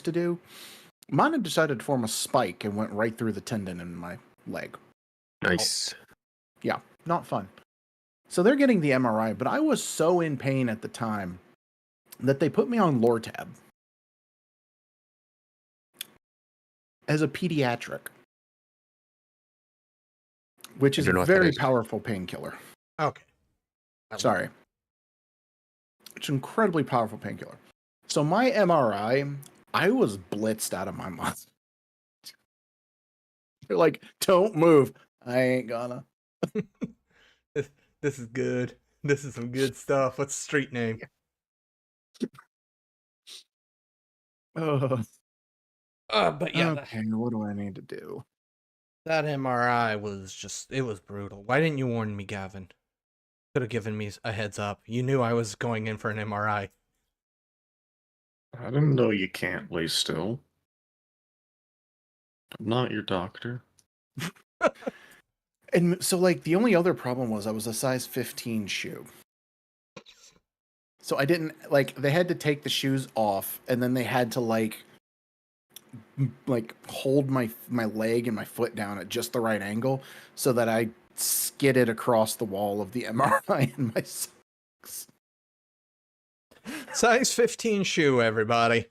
to do. Mine had decided to form a spike and went right through the tendon in my leg. Nice. Yeah, not fun. So they're getting the MRI, but I was so in pain at the time that they put me on Lortab as a pediatric, which is a very powerful painkiller. Okay. Sorry. It's an incredibly powerful painkiller. So my MRI, I was blitzed out of my mind. They're like, don't move. I ain't gonna. This is good. This is some good stuff. What's the street name? Oh. But yeah. Okay, what do I need to do? That MRI was just, it was brutal. Why didn't you warn me, Gavin? Could have given me a heads up. You knew I was going in for an MRI. I didn't know you can't lay still. I'm not your doctor. And so, like, the only other problem was I was a size 15 shoe. So I didn't, like, they had to take the shoes off, and then they had to, like hold my leg and my foot down at just the right angle so that I skidded across the wall of the MRI in my socks. Size 15 shoe, everybody.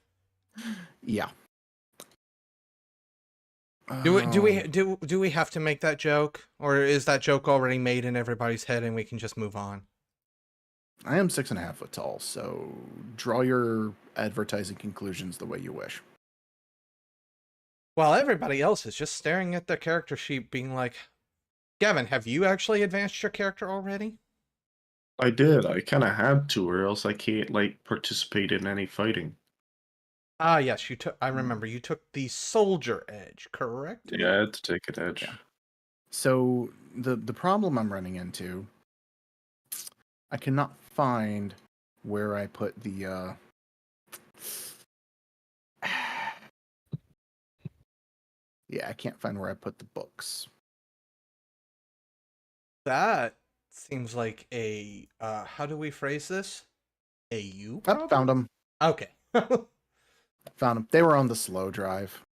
Yeah. Do we have to make that joke, or is that joke already made in everybody's head and we can just move on? I am 6.5 foot tall, so draw your advertising conclusions the way you wish. While everybody else is just staring at their character sheet being like, Gavin, have you actually advanced your character already? I did. I kind of had to, or else I can't, like, participate in any fighting. Ah, yes, you took. I remember you took the soldier edge, correct? Yeah, I had to take an edge. Yeah. So the problem I'm running into, I cannot find where I put the yeah, I can't find where I put the books. That seems like a how do we phrase this? A you problem? I found them. Okay. Found them. They were on the slow drive.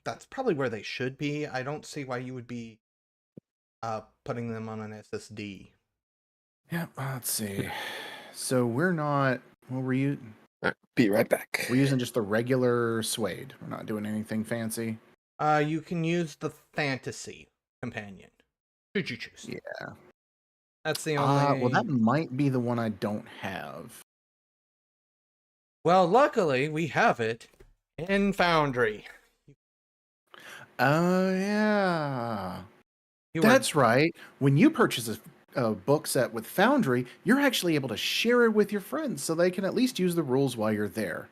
That's probably where they should be. I don't see why you would be putting them on an SSD. Yeah, let's see. So we're not, what were you? Be right back. We're using just the regular suede. We're not doing anything fancy. You can use the fantasy companion. Should you choose? Yeah. That's the only... well, that might be the one I don't have. Well, luckily, we have it in Foundry. Oh, yeah. That's right. When you purchase a book set with Foundry, you're actually able to share it with your friends so they can at least use the rules while you're there.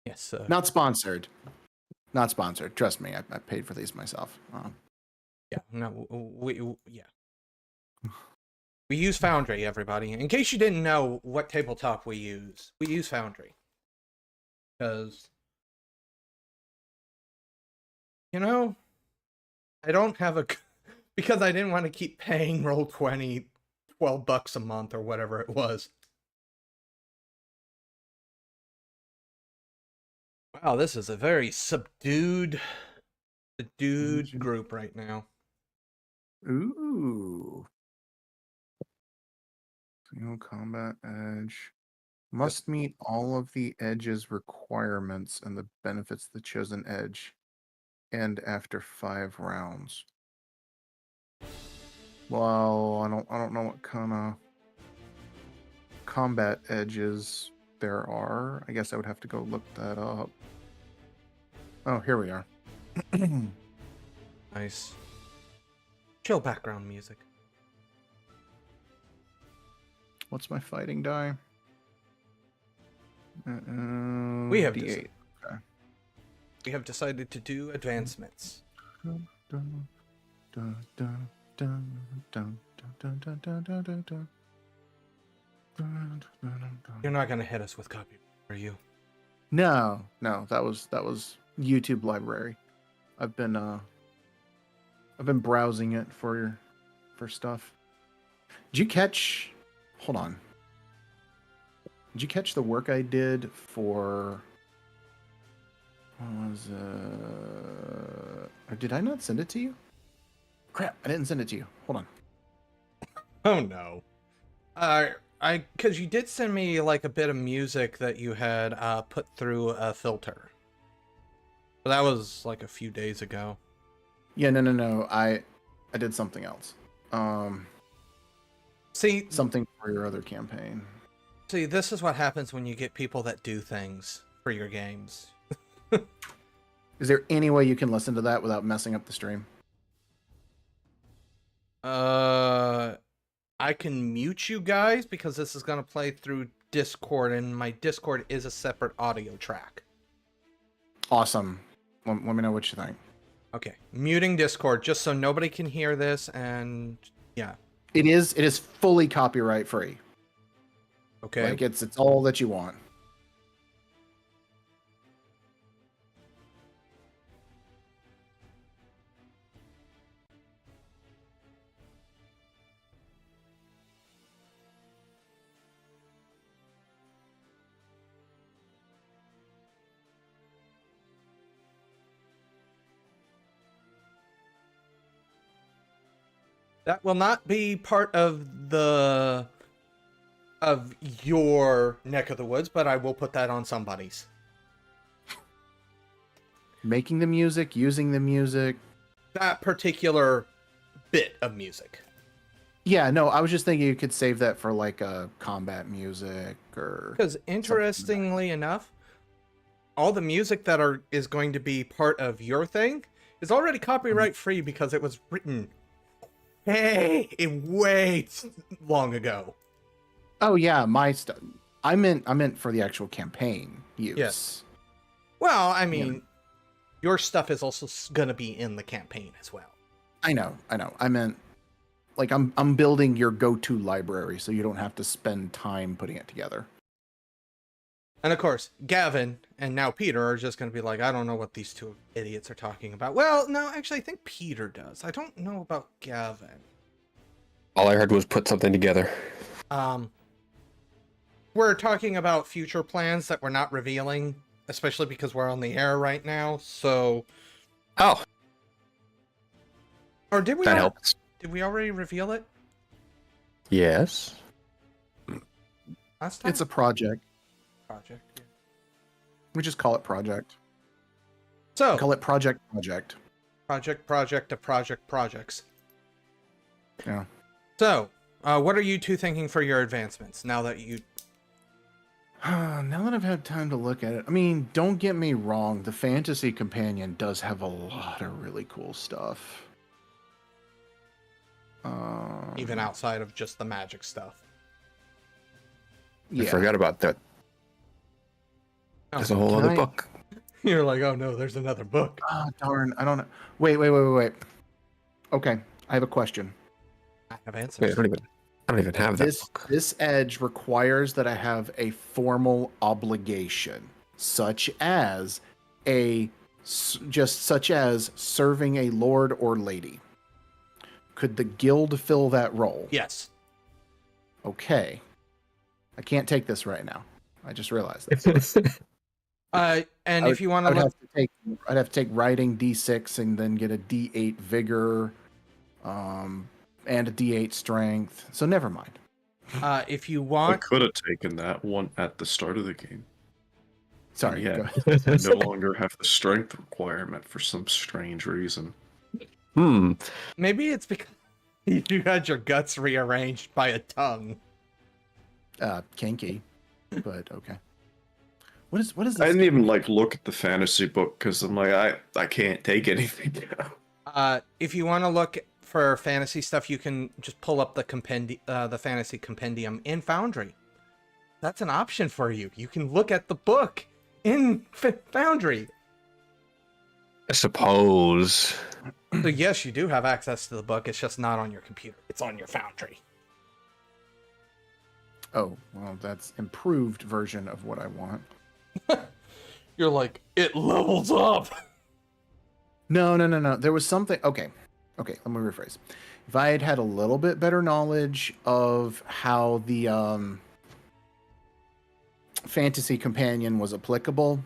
Yes, sir. Not sponsored. Not sponsored. Trust me, I paid for these myself. Yeah, no, yeah. We use Foundry, everybody. In case you didn't know what tabletop we use Foundry. Because, you know, I don't have a... Because I didn't want to keep paying Roll20 $12 a month or whatever it was. Wow, this is a very subdued group right now. Ooh. Single combat edge. Must meet all of the edge's requirements and the benefits of the chosen edge. And after 5 rounds. Well, I don't know what kind of combat edges there are. I guess I would have to go look that up. Oh, here we are. Nice. Chill background music. What's my fighting die? We have D8. Okay. We have decided to do advancements. You're not gonna hit us with copyright, are you? No, that was YouTube library. I've been browsing it for stuff. Did you catch? Hold on. Did you catch the work I did for? What was or did I not send it to you? Crap, I didn't send it to you. Hold on. Oh no. Because you did send me like a bit of music that you had put through a filter. But that was like a few days ago. Yeah, no. I did something else. See, Something for your other campaign. See, this is what happens when you get people that do things for your games. Is there any way you can listen to that without messing up the stream? I can mute you guys because this is going to play through Discord, and my Discord is a separate audio track. Awesome. Let me know what you think. Okay, muting Discord just so nobody can hear this, and yeah. It is fully copyright free. Okay. Like it's all that you want. That will not be part of your neck of the woods, but I will put that on somebody's. Making the music, using the music. That particular bit of music. Yeah, no, I was just thinking you could save that for like a combat music or. Because interestingly enough, all the music that is going to be part of your thing is already copyright free because it was written way long ago. Oh yeah, my stuff. I meant for the actual campaign use. Yes. Well, I mean, your stuff is also going to be in the campaign as well. I know. I meant like I'm building your go-to library so you don't have to spend time putting it together. And of course, Gavin and now Peter are just going to be like, I don't know what these two idiots are talking about. Well, no, actually, I think Peter does. I don't know about Gavin. All I heard was put something together. We're talking about future plans that we're not revealing, especially because we're on the air right now. So, Oh, or did we? that helps. Did we already reveal it Yes. last time? It's a project. project. Yeah. We just call it project. So, Call it project. projects. Yeah. So, what are you two thinking for your advancements now that you? Now that I've had time to look at it, I mean, don't get me wrong. The Fantasy Companion does have a lot of really cool stuff. Even outside of just the magic stuff. I forgot about that. There's a whole other book. You're like, oh no, there's another book. Oh, darn. I don't know. Wait. Okay. I have a question. I have Wait, answers. I don't even have that book. This edge requires that I have a formal obligation, such as serving a lord or lady. Could the guild fill that role? Yes. Okay. I can't take this right now. I just realized that. And if you want to I'd look, have to take writing D6 and then get a D8 vigor, and a D8 strength. So never mind. if you I want, could have taken that one at the start of the game. Sorry. Yeah. Go ahead. I no longer have the strength requirement for some strange reason. maybe it's because you had your guts rearranged by a tongue. Kinky, but okay. What is this? I didn't even look at the fantasy book because I'm like, I can't take anything now. If you want to look for fantasy stuff, you can just pull up the fantasy compendium in Foundry. That's an option for you. You can look at the book in Foundry. I suppose. So yes, you do have access to the book. It's just not on your computer. It's on your Foundry. Oh, well, that's improved version of what I want. You're like, it levels up. No. There was something. Okay. Let me rephrase. If I had had a little bit better knowledge of how the fantasy companion was applicable,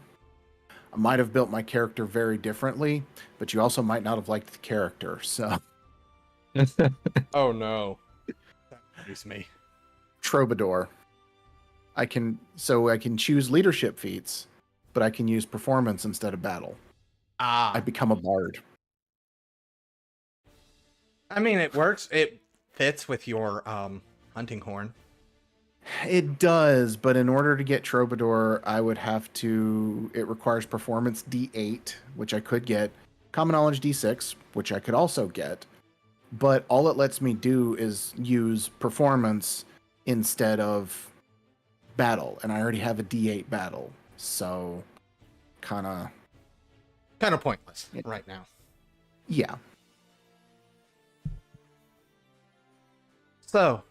I might have built my character very differently, but you also might not have liked the character. So, Oh no. That worries me. Troubadour. I can choose leadership feats, but I can use performance instead of battle. I become a bard. I mean, it works. It fits with your hunting horn. It does, but in order to get Troubadour, I would have to. It requires performance D8, which I could get, common knowledge D6, which I could also get, but all it lets me do is use performance instead of battle, and I already have a D8 battle, so kind of Pointless right now. yeah. So,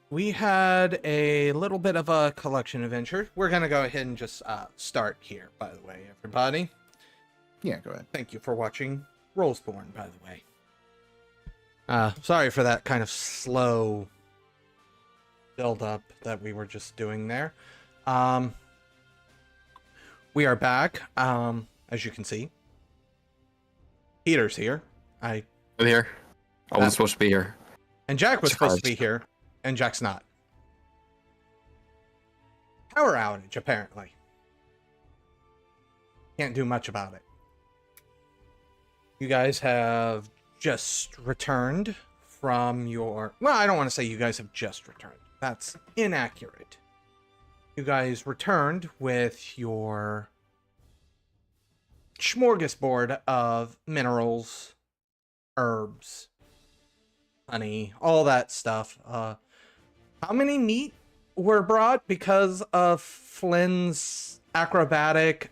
we had a little bit of a collection adventure. We're going to go ahead and just start here, by the way, everybody. Yeah, go ahead. Thank you for watching Rollsborne, by the way. Sorry for that kind of slow build-up that we were just doing there. We are back, as you can see. Peter's here. I'm here. I wasn't supposed to be here. And Jack was supposed to be here, and Jack's not. Power outage, apparently. Can't do much about it. You guys have just returned from your... Well, I don't want to say you guys have just returned. That's inaccurate. You guys returned with your smorgasbord of minerals, herbs, honey, all that stuff. How many meat were brought because of Flynn's acrobatic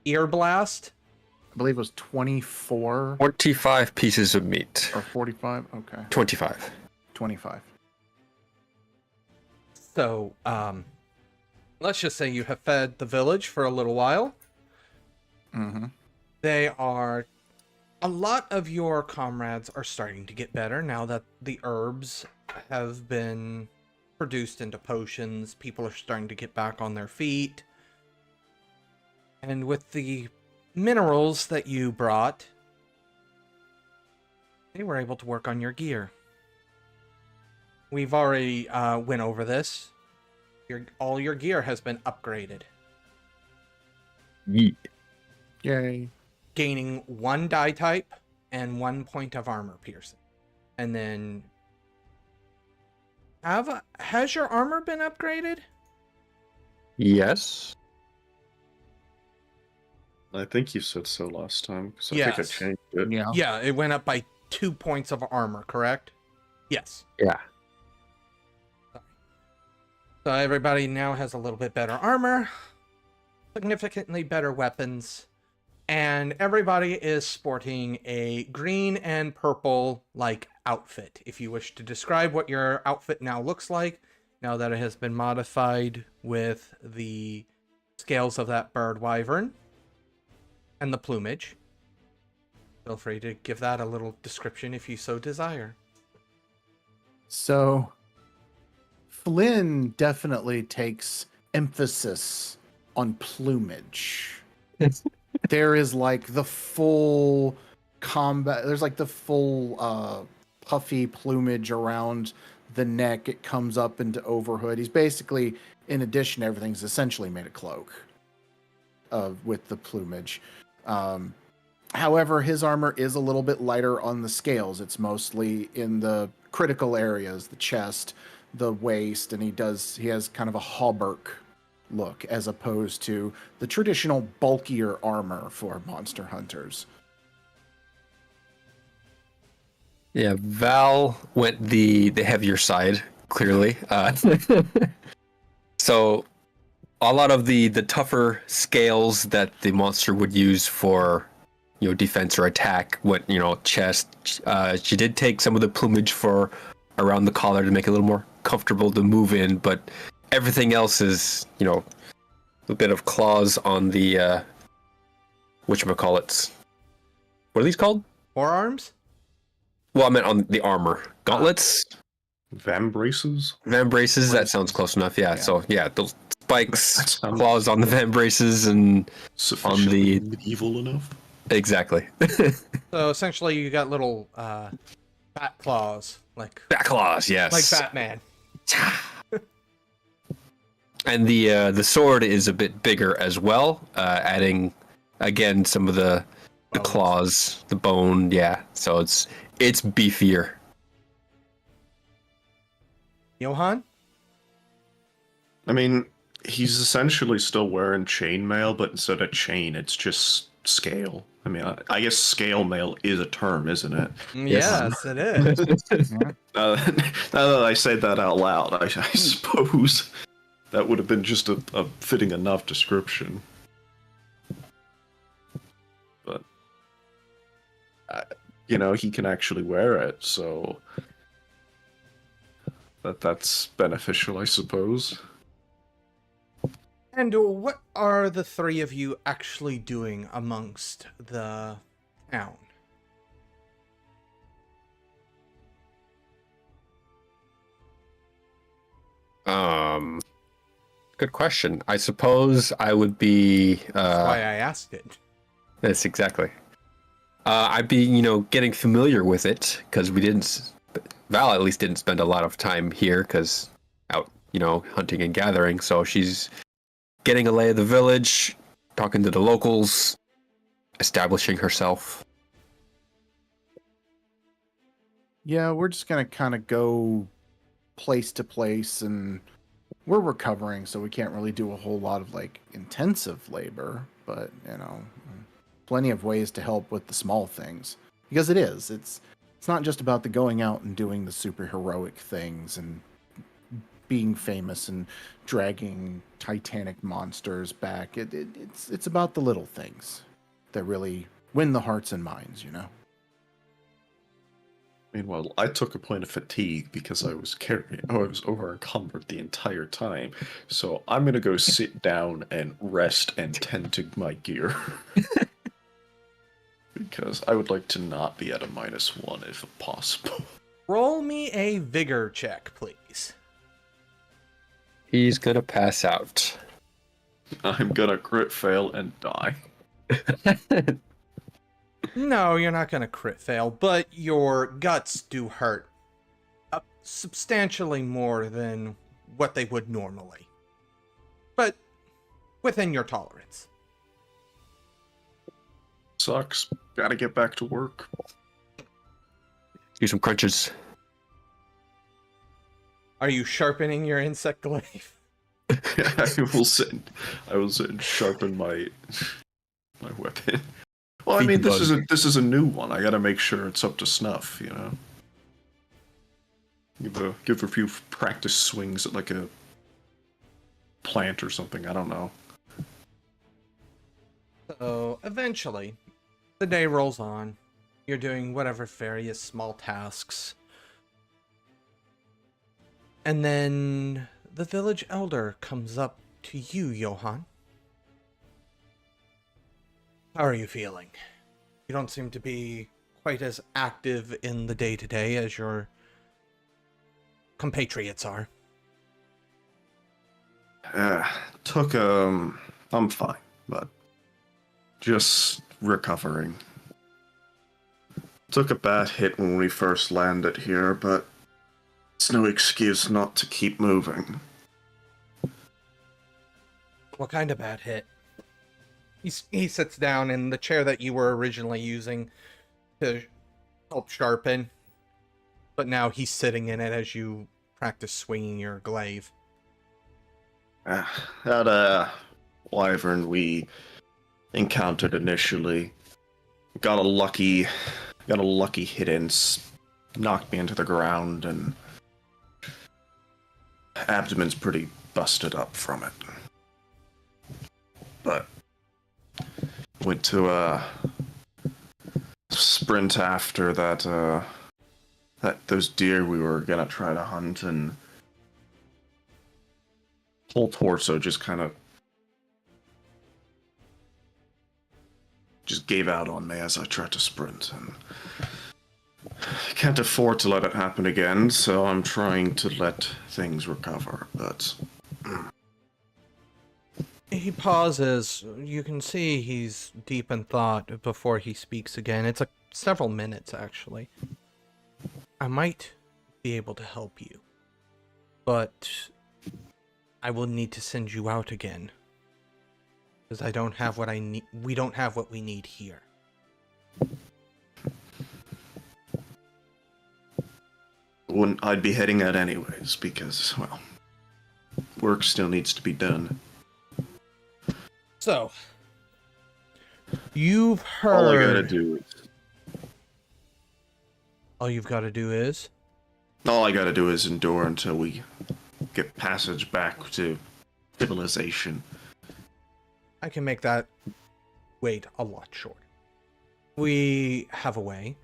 ear blast? I believe it was 24 25 pieces of meat. or 45. Okay, 25. 25. So, let's just say you have fed the village for a little while. Mm-hmm. They are... A lot of your comrades are starting to get better now that the herbs have been produced into potions. People are starting to get back on their feet. And with the minerals that you brought, they were able to work on your gear. We've already went over this. All your gear has been upgraded. Yeet. Yay. Gaining 1 die type and 1 point of armor piercing. And then... Has your armor been upgraded? Yes. I think you said so last time, because I think I Yes. changed it. Yeah. Yeah, it went up by 2 points of armor, correct? Yes. Yeah. So everybody now has a little bit better armor, significantly better weapons, and everybody is sporting a green and purple like outfit. If you wish to describe what your outfit now looks like, now that it has been modified with the scales of that bird wyvern and the plumage, feel free to give that a little description if you so desire. So, Flynn definitely takes emphasis on plumage. There is like the full combat. There's like the full puffy plumage around the neck. It comes up into overhood. He's basically, in addition to everything, he's essentially made a cloak with the plumage. However, his armor is a little bit lighter on the scales. It's mostly in the critical areas, the chest, the waist, and he has kind of a hauberk look as opposed to the traditional bulkier armor for monster hunters. Yeah, Val went the heavier side, clearly. So a lot of the tougher scales that the monster would use for, defense or attack went, chest. She did take some of the plumage for around the collar to make it a little more comfortable to move in, but everything else is, a bit of claws on the whatchamacallits. What are these called? Forearms? Well, I meant on the armor, gauntlets, Vambraces? vambraces. That sounds close enough. Yeah. Yeah. So yeah, those spikes, That sounds claws on the vambraces, and sufficiently medieval enough. exactly So essentially, you got little bat claws, like bat claws. Yes. Batman. And the sword is a bit bigger as well, adding again some of the Bones. claws, the bone. Yeah. So it's beefier. Johan? I mean, he's essentially still wearing chainmail, but instead of chain, it's just scale. I mean, I guess scale mail is a term, isn't it? Yes, it is. Now that I say that out loud, I suppose that would have been just a fitting enough description. But, he can actually wear it, so that's beneficial, I suppose. And what are the three of you actually doing amongst the town? Good question. I suppose I would be. That's why I asked it. Yes, exactly. I'd be, getting familiar with it because Val at least didn't spend a lot of time here because out, hunting and gathering. So she's getting a lay of the village, talking to the locals, establishing herself. Yeah, we're just gonna kind of go place to place, and we're recovering, so we can't really do a whole lot of like intensive labor, but plenty of ways to help with the small things, because it's not just about the going out and doing the super heroic things and being famous and dragging titanic monsters back. It's about the little things that really win the hearts and minds, Meanwhile, I took a point of fatigue because I was over encumbered the entire time. So I'm gonna go sit down and rest and tend to my gear. Because I would like to not be at a -1 if possible. Roll me a vigor check, please. He's gonna pass out. I'm gonna crit fail and die. No, you're not going to crit fail, but your guts do hurt substantially more than what they would normally. But within your tolerance. Sucks. Gotta get back to work. Do some crunches. Are you sharpening your insect glaive? I will sit and sharpen my weapon. Well, I mean, this is a new one. I gotta make sure it's up to snuff, Give a few practice swings at like a plant or something. I don't know. So eventually, the day rolls on. You're doing whatever various small tasks. And then the village elder comes up to you, Johan. How are you feeling? You don't seem to be quite as active in the day-to-day as your compatriots are. I'm fine, but just recovering. Took a bad hit when we first landed here, but it's no excuse not to keep moving. What kind of bad hit? He sits down in the chair that you were originally using to help sharpen, but now he's sitting in it as you practice swinging your glaive. That wyvern we encountered initially got a lucky hit in, knocked me into the ground, and abdomen's pretty busted up from it. But went to sprint after that those deer we were gonna try to hunt, and whole torso just kind of gave out on me as I tried to sprint, and I can't afford to let it happen again, so I'm trying to let things recover, but... He pauses. You can see he's deep in thought before he speaks again. It's several minutes, actually. I might be able to help you, but I will need to send you out again. Because I don't have what I need. We don't have what we need here. I'd be heading out anyways, because, well, work still needs to be done. So, you've heard... All I gotta do is... All you've got to do is... All I gotta do is endure until we get passage back to civilization. I can make that wait a lot shorter. We have a way.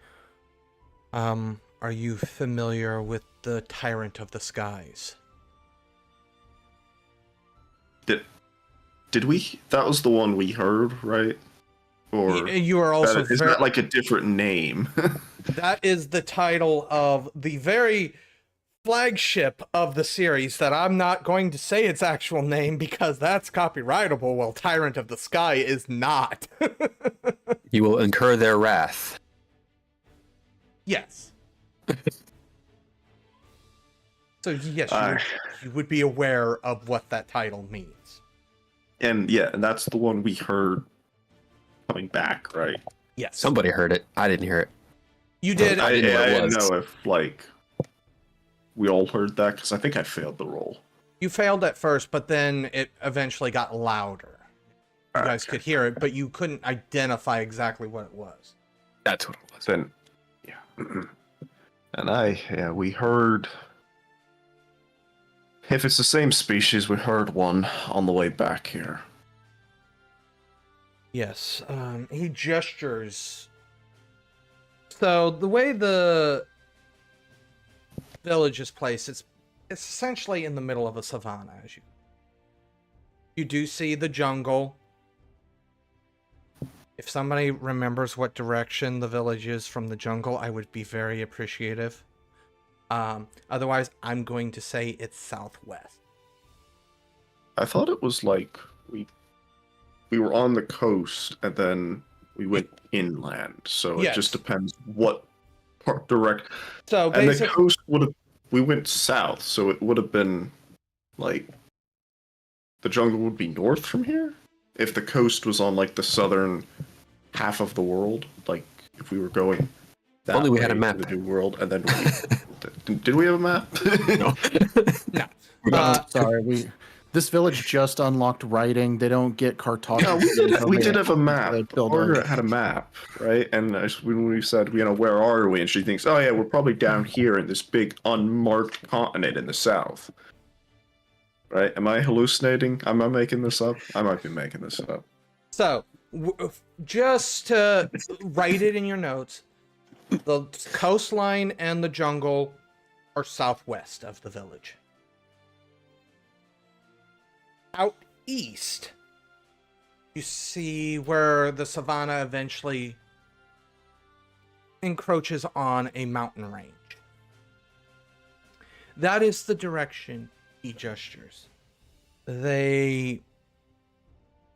Are you familiar with the Tyrant of the Skies? Did we? That was the one we heard, right? Or you are also is that like a different name? That is the title of the very flagship of the series that I'm not going to say its actual name because that's copyrightable, while Tyrant of the Sky is not. You will incur their wrath. Yes. So yes, you would be aware of what that title means. And yeah, and that's the one we heard coming back, right? Yes. Somebody heard it. I didn't hear it. You did. I didn't know what it didn't was. know if like we all heard that because I think I failed the roll. You failed at first, but then it eventually got louder. You guys could hear it, but you couldn't identify exactly what it was. That's what it was. Then, yeah. And we heard. If it's the same species, we heard one on the way back here. Yes, he gestures. So the way the village is placed, it's essentially in the middle of a savanna. As you do see the jungle. If somebody remembers what direction the village is from the jungle, I would be very appreciative. Otherwise, I'm going to say it's southwest. I thought it was like we were on the coast and then we went inland. So Yes. it just depends what part direct. So And the basically, coast would have. We went south, so it would have been like the jungle would be north from here. If the coast was on like the southern half of the world, like if we were going. That Only we had a way map. to the new world, and then did we have a map? No. no. Sorry, this village just unlocked writing. They don't get cartography. No, we did have a map. Build Margaret had a map, right? And when we said, where are we? And she thinks, oh yeah, we're probably down here in this big unmarked continent in the south. Right? Am I hallucinating? Am I making this up? I might be making this up. So just to write it in your notes, the coastline and the jungle are southwest of the village. Out east, you see where the savanna eventually encroaches on a mountain range. That is the direction he gestures. They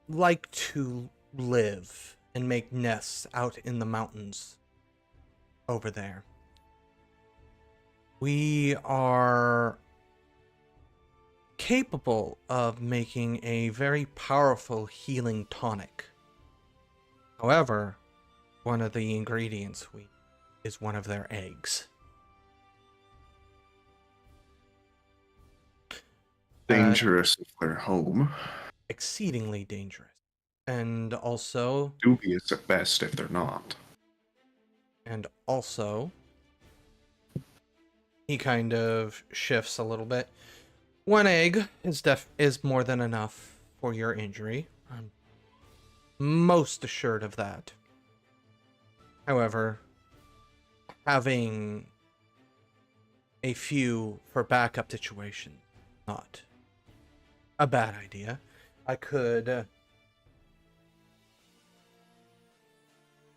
like to live and make nests out in the mountains over there. We are capable of making a very powerful healing tonic. However, one of the ingredients is one of their eggs. Dangerous if they're home. Exceedingly dangerous. And also... Dubious at best if they're not. And also... He kind of shifts a little bit. One egg is more than enough for your injury. I'm most assured of that. However, having a few for backup situation, not a bad idea. I could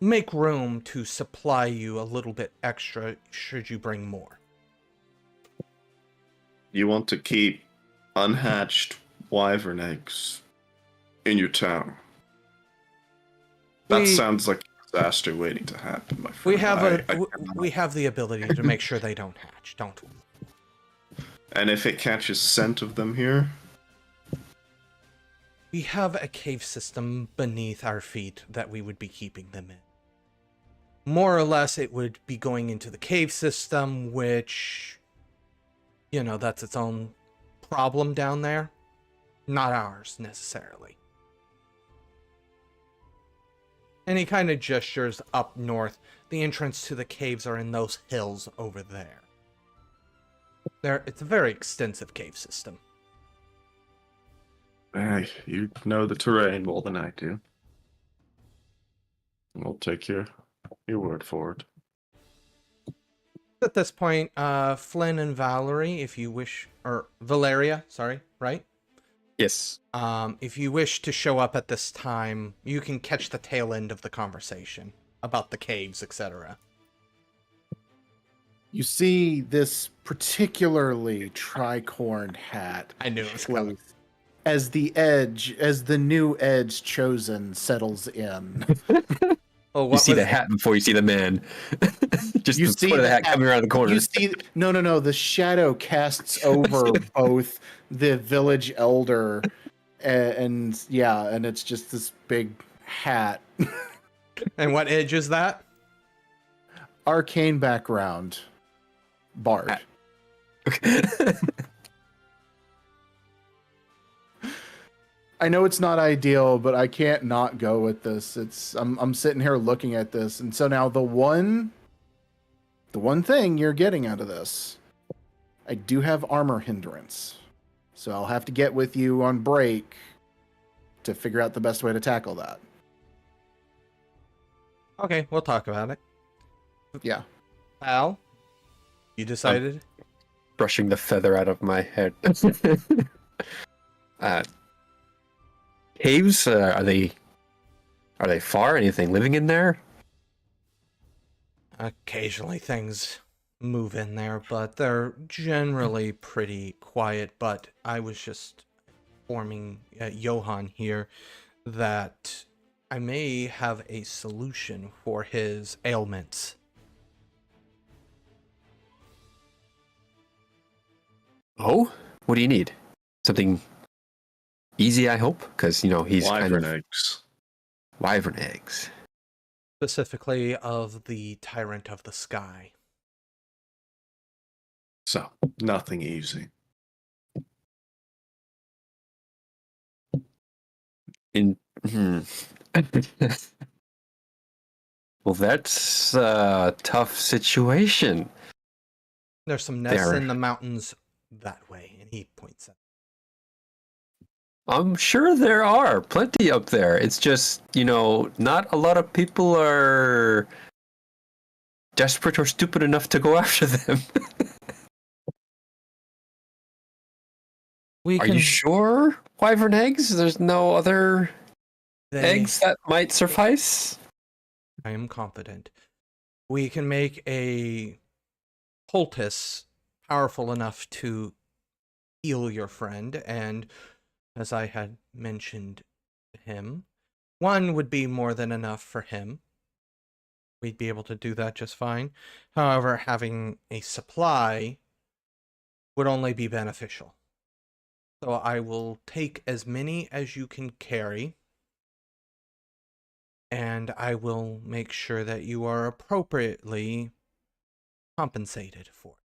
make room to supply you a little bit extra should you bring more. You want to keep unhatched wyvern eggs in your town. That sounds like a disaster waiting to happen, my friend. We have the ability to make sure they don't hatch, don't we? And if it catches scent of them here? We have a cave system beneath our feet that we would be keeping them in. More or less, it would be going into the cave system, which, you know, that's its own problem down there. Not ours, necessarily. And he kind of gestures up north. The entrance to the caves are in those hills over there. It's a very extensive cave system. Hey, you know the terrain more than I do. I'll take your word for it. At this point, Flynn and Valerie, if you wish, or Valeria, sorry, right? Yes. If you wish to show up at this time, you can catch the tail end of the conversation about the caves, etc. You see this particularly tricorn hat. I knew it was coming. As the new edge chosen settles in. Oh, You see the hat before you see the man. Just You the see foot of the the hat hat- coming around the corner. You see, no. The shadow casts over both the village elder and it's just this big hat. And what edge is that? Arcane background. Bard. Okay. I know it's not ideal, but I can't not go with this. I'm sitting here looking at this, and so now the one thing you're getting out of this, I do have armor hindrance, so I'll have to get with you on break to figure out the best way to tackle that. Okay, we'll talk about it. Yeah. Al, you decided? Brushing the feather out of my head. Caves, are they far? Anything living in there? Occasionally things move in there, but they're generally pretty quiet. But I was just informing Johan here that I may have a solution for his ailments. Oh? What do you need? Something easy, I hope? Because, he's Wyvern kind of... eggs. Wyvern eggs. Specifically of the Tyrant of the Sky. So, nothing easy. Well, that's a tough situation. There's some nests in the mountains that way, and he points at. I'm sure there are plenty up there. It's just, not a lot of people are desperate or stupid enough to go after them. Are you sure? Wyvern eggs? There's no other eggs that might suffice? I am confident. We can make a poultice powerful enough to heal your friend, and as I had mentioned to him, one would be more than enough for him. We'd be able to do that just fine. However, having a supply would only be beneficial. So I will take as many as you can carry, and I will make sure that you are appropriately compensated for it.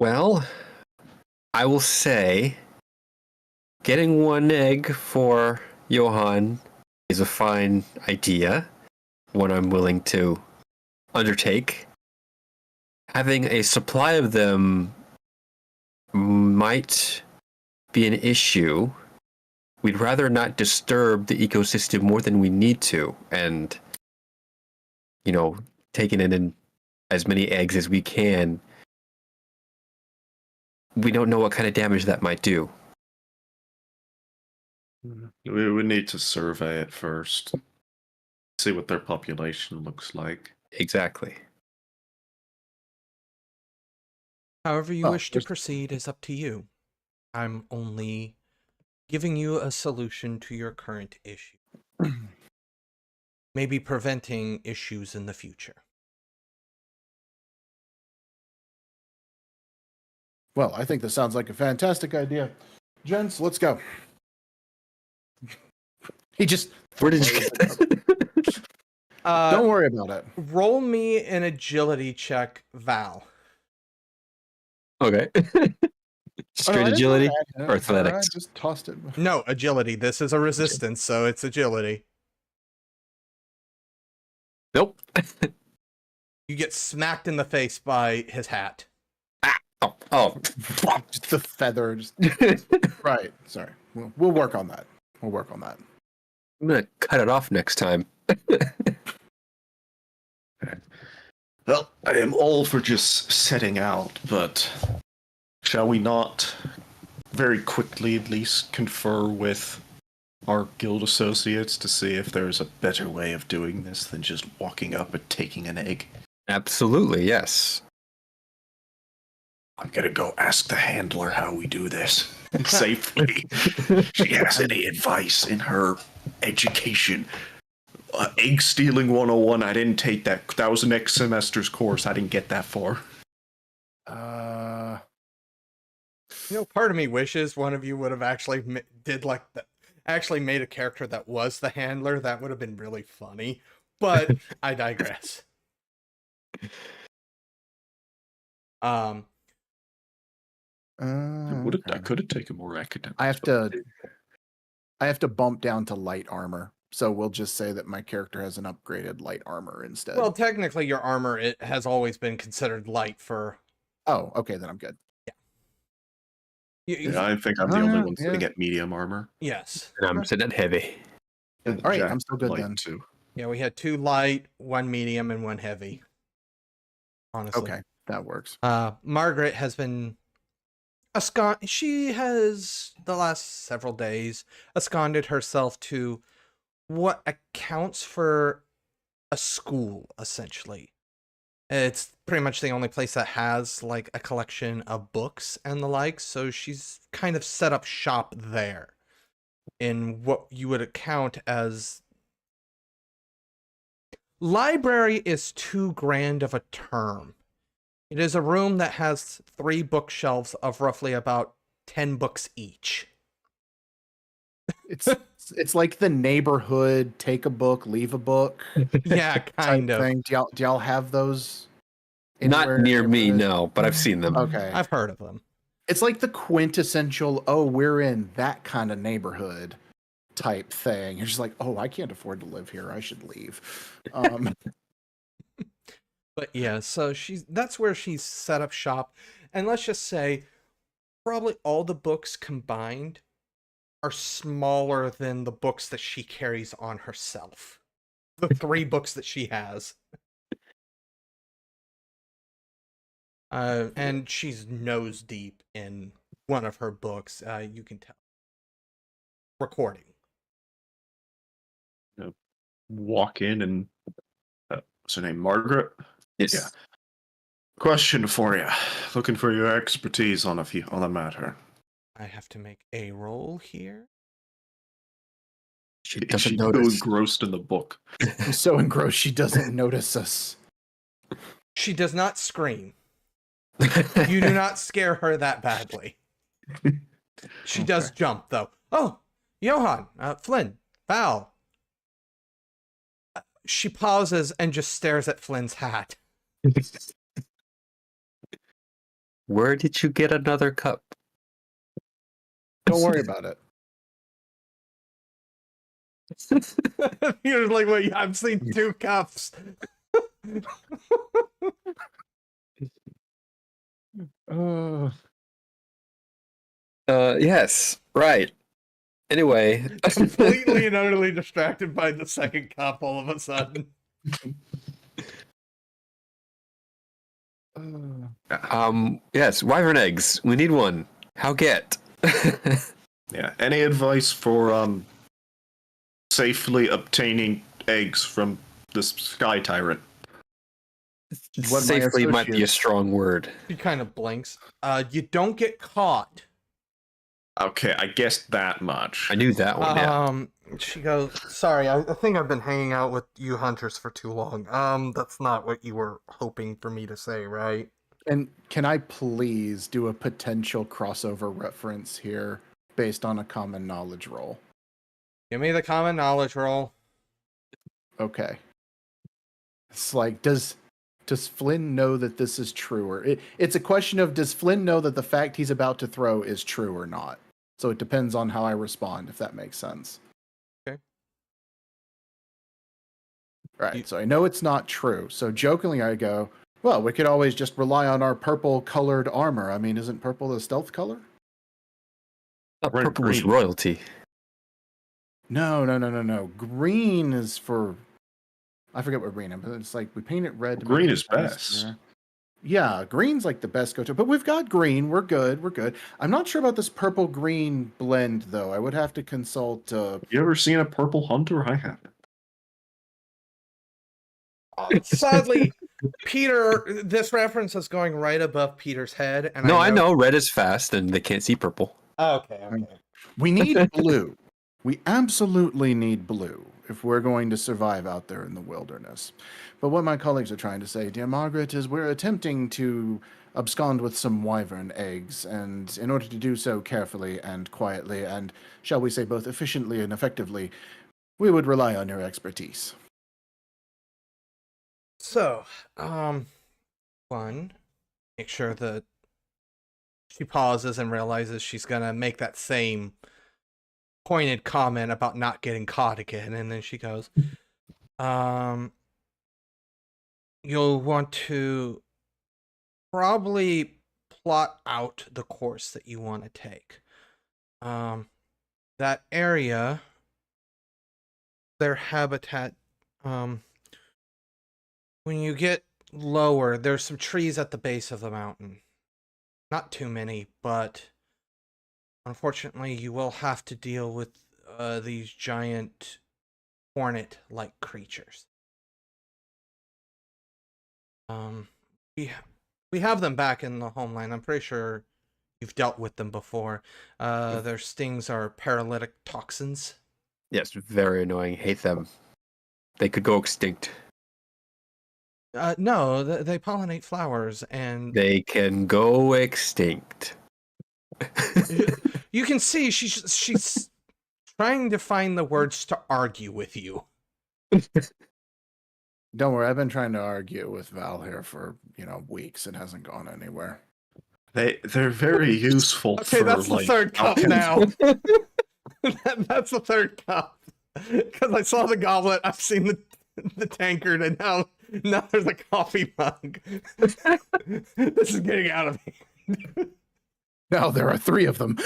Well, I will say getting one egg for Johan is a fine idea, one I'm willing to undertake. Having a supply of them might be an issue. We'd rather not disturb the ecosystem more than we need to, and taking in as many eggs as we can we don't know what kind of damage that might do. We would need to survey it first. See what their population looks like. Exactly. However you Oh, wish to proceed is up to you. I'm only giving you a solution to your current issue. Maybe preventing issues in the future. Well, I think this sounds like a fantastic idea. Gents, let's go. He just... Where did you get that? Don't worry about it. Roll me an agility check, Val. Okay. Straight I didn't agility know that. or I athletics? just tossed it. No, agility. This is a resistance, so it's agility. Nope. You get smacked in the face by his hat. Oh. Just the feather. Just... Right. Sorry. We'll work on that. We'll work on that. I'm gonna cut it off next time. Well, I am all for just setting out, but shall we not very quickly at least confer with our guild associates to see if there's a better way of doing this than just walking up and taking an egg? Absolutely, yes. I'm gonna go ask the handler how we do this safely. She has any advice in her education. Egg stealing 101, I didn't take that. That was next semester's course. I didn't get that far. You know, part of me wishes one of you would have actually actually made a character that was the handler. That would have been really funny. But I digress. I could have taken more academics. I have to bump down to light armor. So we'll just say that my character has an upgraded light armor instead. Well, technically, your armor it has always been considered light for. Oh, okay, then I'm good. Yeah, I think I'm the only one sitting at medium armor. Yes. And I'm sitting at heavy. And All right, Jack I'm still good light then. too. Yeah, we had 2 light, 1 medium, and 1 heavy. Honestly. Okay, that works. Margaret has been she has the last several days absconded herself to what accounts for a school, essentially. It's pretty much the only place that has like a collection of books and the like, so she's kind of set up shop there in what you would account as library is too grand of a term. It is a room that has 3 bookshelves of roughly about 10 books each. It's like the neighborhood take a book, leave a book. Yeah, kind of. Thing. Do y'all have those? Not near me, no, but I've seen them. Okay. I've heard of them. It's like the quintessential, oh, we're in that kind of neighborhood type thing. You're just like, oh, I can't afford to live here. I should leave. But yeah, so that's where she's set up shop. And let's just say probably all the books combined are smaller than the books that she carries on herself. The 3 books that she has. And she's nose deep in one of her books. You can tell. Recording. Walk in and what's her name? Margaret? Yes. Yeah. Question for you. Looking for your expertise on a matter. I have to make a roll here. She doesn't She's notice. so engrossed in the book. She's so engrossed she doesn't notice us. She does not scream. You do not scare her that badly. She does jump, though. Oh, Johan, Flynn, Val. She pauses and just stares at Flynn's hat. Where did you get another cup? Don't worry about it. You're like, wait, I've seen 2 cups. Yes, right. Anyway. Completely and utterly distracted by the second cup all of a sudden. Yes, wyvern eggs. We need one. How get? Yeah. Any advice for safely obtaining eggs from the sky tyrant? What my Safely might be a associates- strong word. She kind of blinks. You don't get caught. Okay, I guessed that much. I knew that one. Yeah. She goes, sorry, I think I've been hanging out with you hunters for too long. That's not what you were hoping for me to say, right? And can I please do a potential crossover reference here based on a common knowledge roll? Give me the common knowledge roll. Okay. It's like, does Flynn know that this is true? Or it's a question of, does Flynn know that the fact he's about to throw is true or not? So it depends on how I respond, if that makes sense. Okay. Right, so I know it's not true. So jokingly I go, well, we could always just rely on our purple-colored armor. I mean, isn't purple the stealth color? We're in Purple was green. royalty. No. Green is for... I forget what green is, but it's like we paint it red. To make Green it is nicer. best. Yeah, green's like the best go-to. But we've got green. We're good. I'm not sure about this purple-green blend, though. I would have to consult... You ever seen a purple hunter? I haven't. Sadly, Peter, this reference is going right above Peter's head. And No, I know red is fast and they can't see purple. Okay. We need blue. We absolutely need blue if we're going to survive out there in the wilderness. But what my colleagues are trying to say, dear Margaret, is we're attempting to abscond with some wyvern eggs, and in order to do so carefully and quietly, and shall we say both efficiently and effectively, we would rely on your expertise. So, one, make sure that she pauses and realizes she's gonna make that same pointed comment about not getting caught again, and then she goes, you'll want to probably plot out the course that you want to take. That area, their habitat, when you get lower, there's some trees at the base of the mountain. Not too many, but unfortunately you will have to deal with these giant hornet-like creatures. We have them back in the homeland. I'm pretty sure you've dealt with them before. Their stings are paralytic toxins. Yes, very annoying. Hate them. They could go extinct. No, they pollinate flowers, and They can go extinct. you can see she's trying to find the words to argue with you. Don't worry, I've been trying to argue with Val here for, weeks. It hasn't gone anywhere. They're very useful. Okay, for, that's the like, third cup now. That's the third cup. Because I saw the goblet, I've seen the tankard, and now there's a coffee mug. This is getting out of hand. Now there are 3 of them.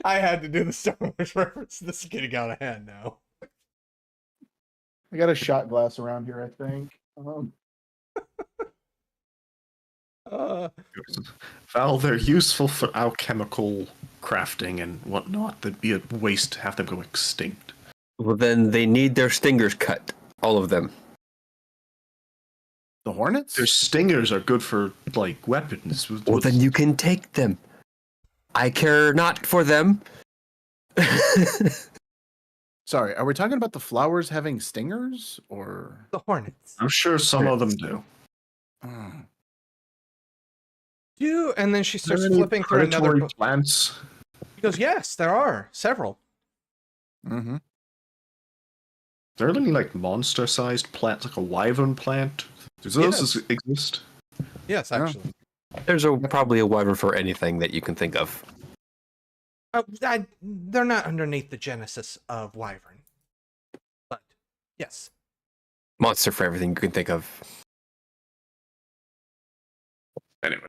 I had to do the Star Wars reference. This is getting out of hand now. I got a shot glass around here, I think. Val, they're useful for alchemical crafting and whatnot. That'd be a waste to have them go extinct. Well, then they need their stingers cut. All of them. The hornets? Their stingers are good for, like, weapons. Well, then you can take them. I care not for them. Sorry, are we talking about the flowers having stingers, or? The hornets. I'm sure some of them do. Oh. And then she Are there starts any flipping through another predatory book. plants? She goes, yes, there are several. Mm-hmm. Are there any, like, monster-sized plants, like a wyvern plant? Does those exist? Yes, Yeah. actually. There's probably a wyvern for anything that you can think of. They're not underneath the genesis of wyvern. But, yes. Monster for everything you can think of. Anyway.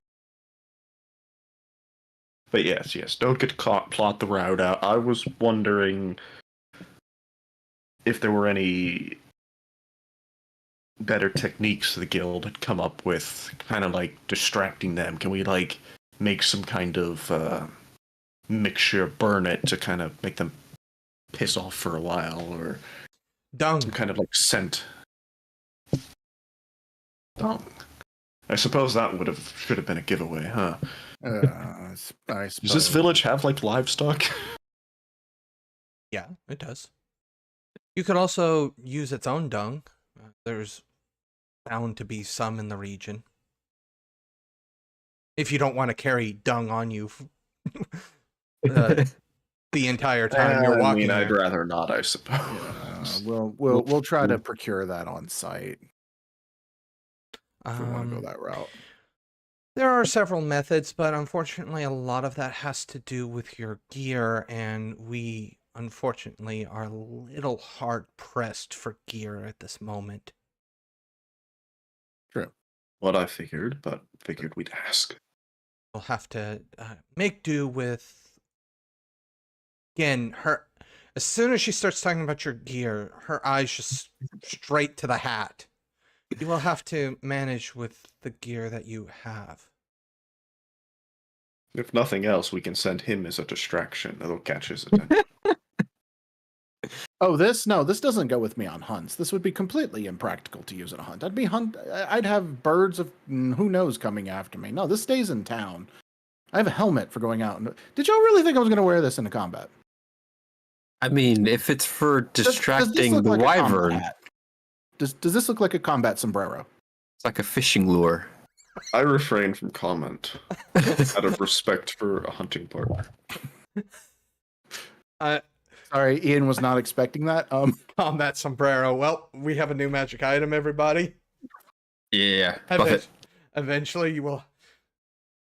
But yes, don't get caught, plot the route out. I was wondering if there were any better techniques the guild had come up with, kind of like distracting them? Can we like make some kind of mixture, burn it to kind of make them piss off for a while, or Dung. some kind of like scent? Dung. I suppose that should have been a giveaway, huh? I Does this suppose. village have like livestock? Yeah, it does. You could also use its own dung. There's bound to be some in the region. If you don't want to carry dung on you the entire time you're walking I'd there. rather not, I Yeah, suppose. we'll try to procure that on site if we want to go Um, that route. There are several methods, but unfortunately a lot of that has to do with your gear, and we unfortunately are a little hard pressed for gear at this moment. True. What I figured, but figured we'd ask. We'll have to make do with, again, her, as soon as she starts talking about your gear, her eyes just straight to the hat. You will have to manage with the gear that you have. If nothing else, we can send him as a distraction. That'll catch his attention. Oh, this doesn't go with me on hunts. This would be completely impractical to use at a hunt. I'd have birds of who knows coming after me. No, this stays in town. I have a helmet for going out. Did y'all really think I was going to wear this into combat? I mean, if it's for Does this distracting look the like a combat wyvern, hat? Does this look like a combat sombrero? it's like a fishing lure. I refrain from comment out of respect for a hunting partner. Sorry, Ian was not expecting that. Combat sombrero. Well, we have a new magic item, everybody. Yeah, buff it. Eventually you will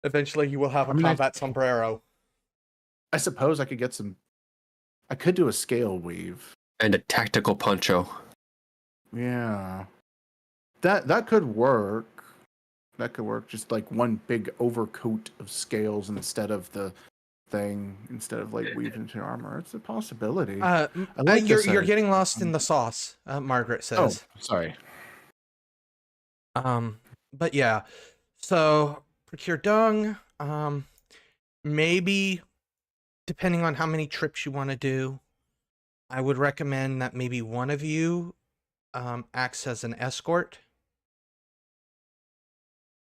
have a I mean, combat sombrero. I suppose I could get some. I could do a scale weave. And a tactical poncho. Yeah, that could work. That could work. Just like one big overcoat of scales instead of the thing, instead of like weaving into armor. It's a possibility. I like you're this getting lost in the sauce, Margaret says. Oh, sorry. But yeah. So procure dung. Maybe depending on how many trips you want to do, I would recommend that maybe one of you acts as an escort.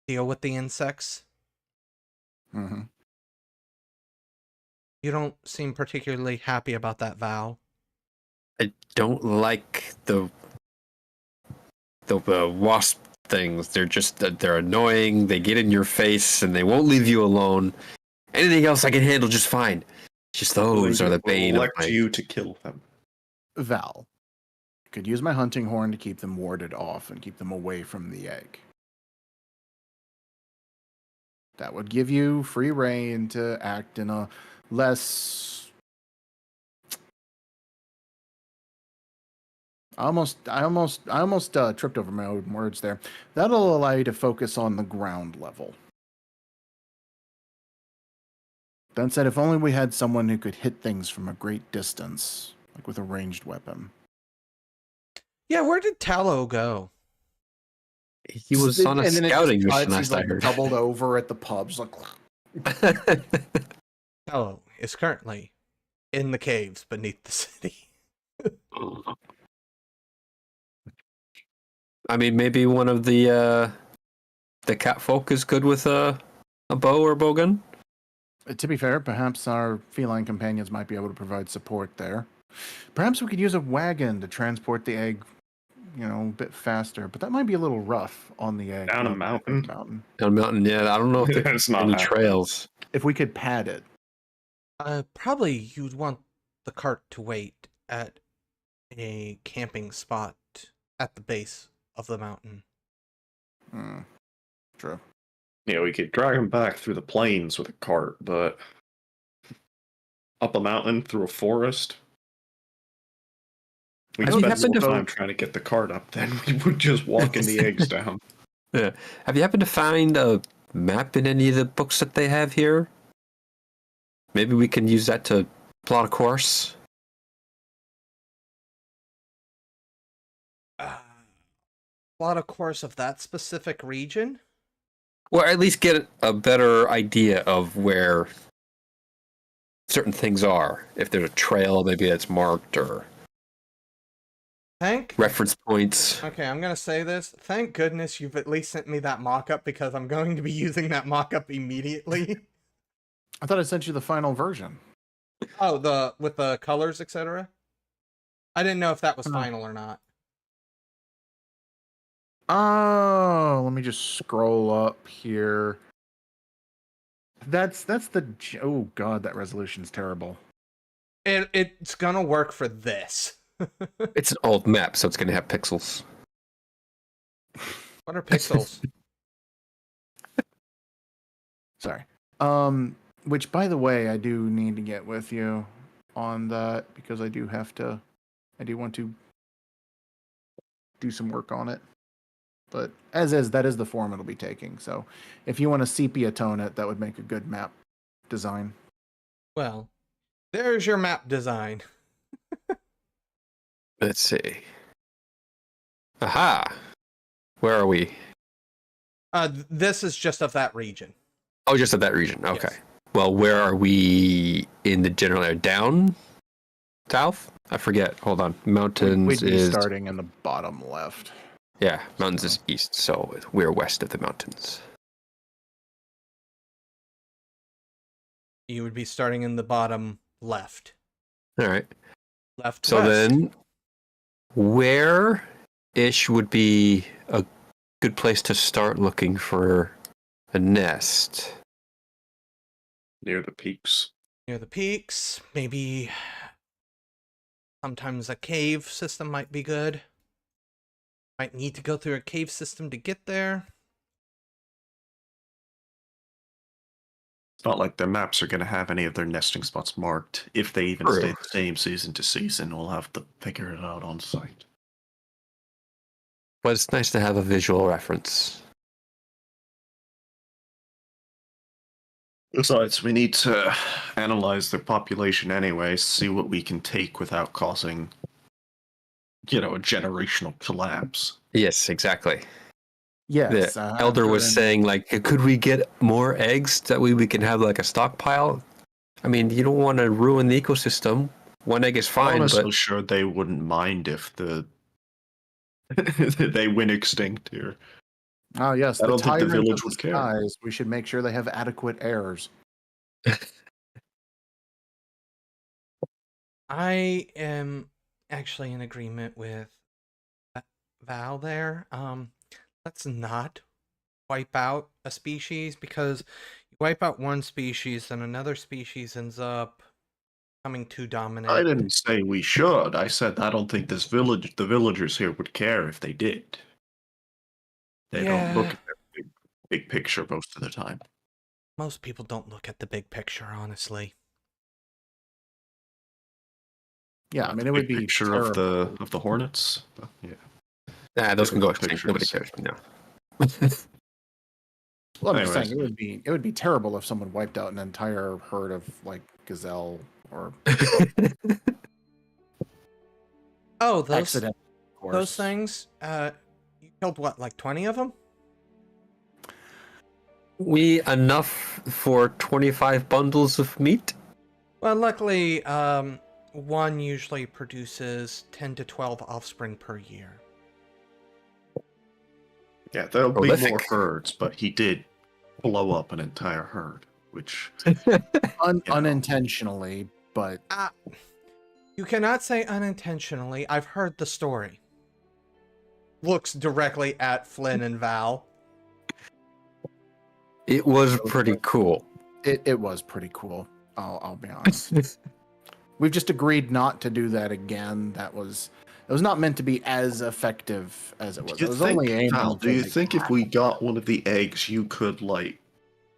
Deal with the insects. Mm-hmm. You don't seem particularly happy about that, Val. I don't like the wasp things. They're annoying. They get in your face and they won't leave you alone. Anything else I can handle just fine. Just those are the bane of Elect my... you to kill them. Val, could use my hunting horn to keep them warded off and keep them away from the egg. That would give you free reign to act in a less. I almost tripped over my own words there. That'll allow you to focus on the ground level. That said, if only we had someone who could hit things from a great distance, like with a ranged weapon. Yeah, where did Tallow go? He was on a And then it scouting just cuts, mission he's last I like heard. doubled over at the pubs, like. Tallow is currently in the caves beneath the city. I mean, maybe one of the cat folk is good with a bow or bowgun. To be fair, perhaps our feline companions might be able to provide support there. Perhaps we could use a wagon to transport the egg, a bit faster, but that might be a little rough on the egg. Down a mountain? Mountain. On a mountain, yeah. I don't know if there's It's not any happening. trails. If we could pad it. Probably you'd want the cart to wait at a camping spot at the base of the mountain. True. Yeah, we could drag him back through the plains with a cart, but up a mountain through a forest. We'd Have you spend happened more to- time trying to get the cart up than we would just walking the eggs down. Yeah. Have you happened to find a map in any of the books that they have here? Maybe we can use that to plot a course. plot a course of that specific region. Or at least get a better idea of where certain things are. If there's a trail, maybe that's marked, or reference points. Okay, I'm gonna say this. Thank goodness you've at least sent me that mock-up, because I'm going to be using that mock-up immediately. I thought I sent you the final version. Oh, with the colors, etc. I didn't know if that was Oh. final or not. Oh, let me just scroll up here. That's the oh god, that resolution's terrible. It's gonna work for this. It's an old map, so it's going to have pixels. What are pixels? Sorry. Which by the way, I do need to get with you on that because I do want to do some work on it. But as is, that is the form it'll be taking. So if you want to sepia tone it, that would make a good map design. Well, there's your map design. Let's see. Aha! Where are we? This is just of that region. Oh, just of that region. Okay. Yes. Well, where are we in the general area? Down? South? I forget. Hold on. Mountains We'd be is... starting in the bottom left. Yeah, mountains is east, so we're west of the mountains. You would be starting in the bottom left. All right. Left. So west. then, where-ish would be a good place to start looking for a nest? Near the peaks. Near the peaks, maybe. Sometimes a cave system might be good. Might need to go through a cave system to get there. It's not like their maps are going to have any of their nesting spots marked. If they even True. stay the same season to season, we'll have to figure it out on site. But it's nice to have a visual reference. Besides, we need to analyze their population anyway, see what we can take without causing, a generational collapse. Yes, exactly. Yes. The elder was saying, like, could we get more eggs? That way we can have, like, a stockpile? I mean, you don't want to ruin the ecosystem. One egg is fine, I'm honestly but... sure they wouldn't mind if they went extinct here. Oh yes, I don't think the tyrant village of would the care. skies, we should make sure they have adequate heirs. I am actually in agreement with Val there. Let's not wipe out a species, because you wipe out one species, then another species ends up becoming too dominant. I didn't say we should. I said I don't think the villagers here would care if they did. They don't look at their big picture most of the time. Most people don't look at the big picture, honestly. Yeah, I mean it would be picture of the hornets. Yeah. Nah, those can go extinct. Pictures. Nobody cares. No. Well, I'm just Anyways. saying it would be terrible if someone wiped out an entire herd of like gazelle or Oh, those accident. Of course. those things. You killed what, like 20 of them? Enough for 25 bundles of meat? Well, luckily, one usually produces 10 to 12 offspring per year. Yeah, there'll be Prolific. more herds, but he did blow up an entire herd, which Unintentionally, but You cannot say unintentionally. I've heard the story. Looks directly at Flynn and Val. It was pretty cool. it was pretty cool. I'll be honest. We've just agreed not to do that again. It was not meant to be as effective as it was. It was only aimed. Val, at do you like, think if we got one of the eggs, you could like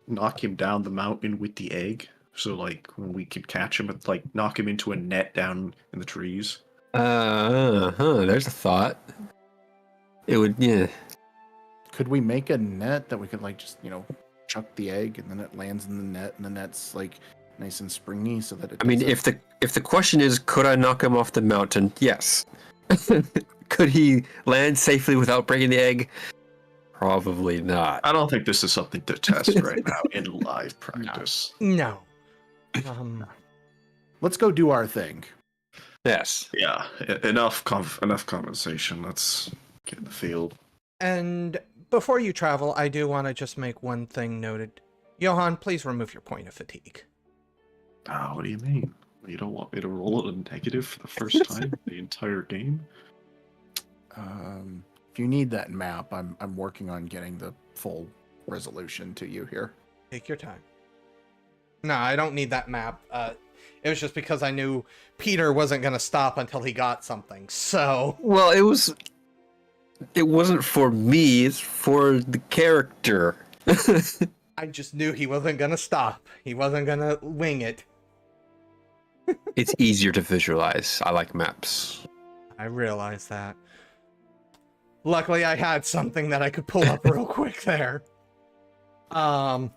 knock him down the mountain with the egg? So like when we could catch him, and like knock him into a net down in the trees. There's a thought. It would, yeah. Could we make a net that we could like just chuck the egg and then it lands in the net and the net's like nice and springy so that it. I mean, if the question is, could I knock him off the mountain? Yes. Could he land safely without breaking the egg? Probably not. I don't think this is something to test right now in live practice. No. Let's go do our thing. Yes. Yeah, enough conversation. Let's get in the field. And before you travel, I do want to just make one thing noted. Johan, please remove your point of fatigue. What do you mean? You don't want me to roll it a negative for the first time the entire game? If you need that map, I'm working on getting the full resolution to you here. Take your time. No, I don't need that map. It was just because I knew Peter wasn't going to stop until he got something, so... Well, it wasn't for me, it's for the character. I just knew he wasn't going to stop. He wasn't going to wing it. It's easier to visualize. I like maps. I realized that. Luckily, I had something that I could pull up real quick there. So,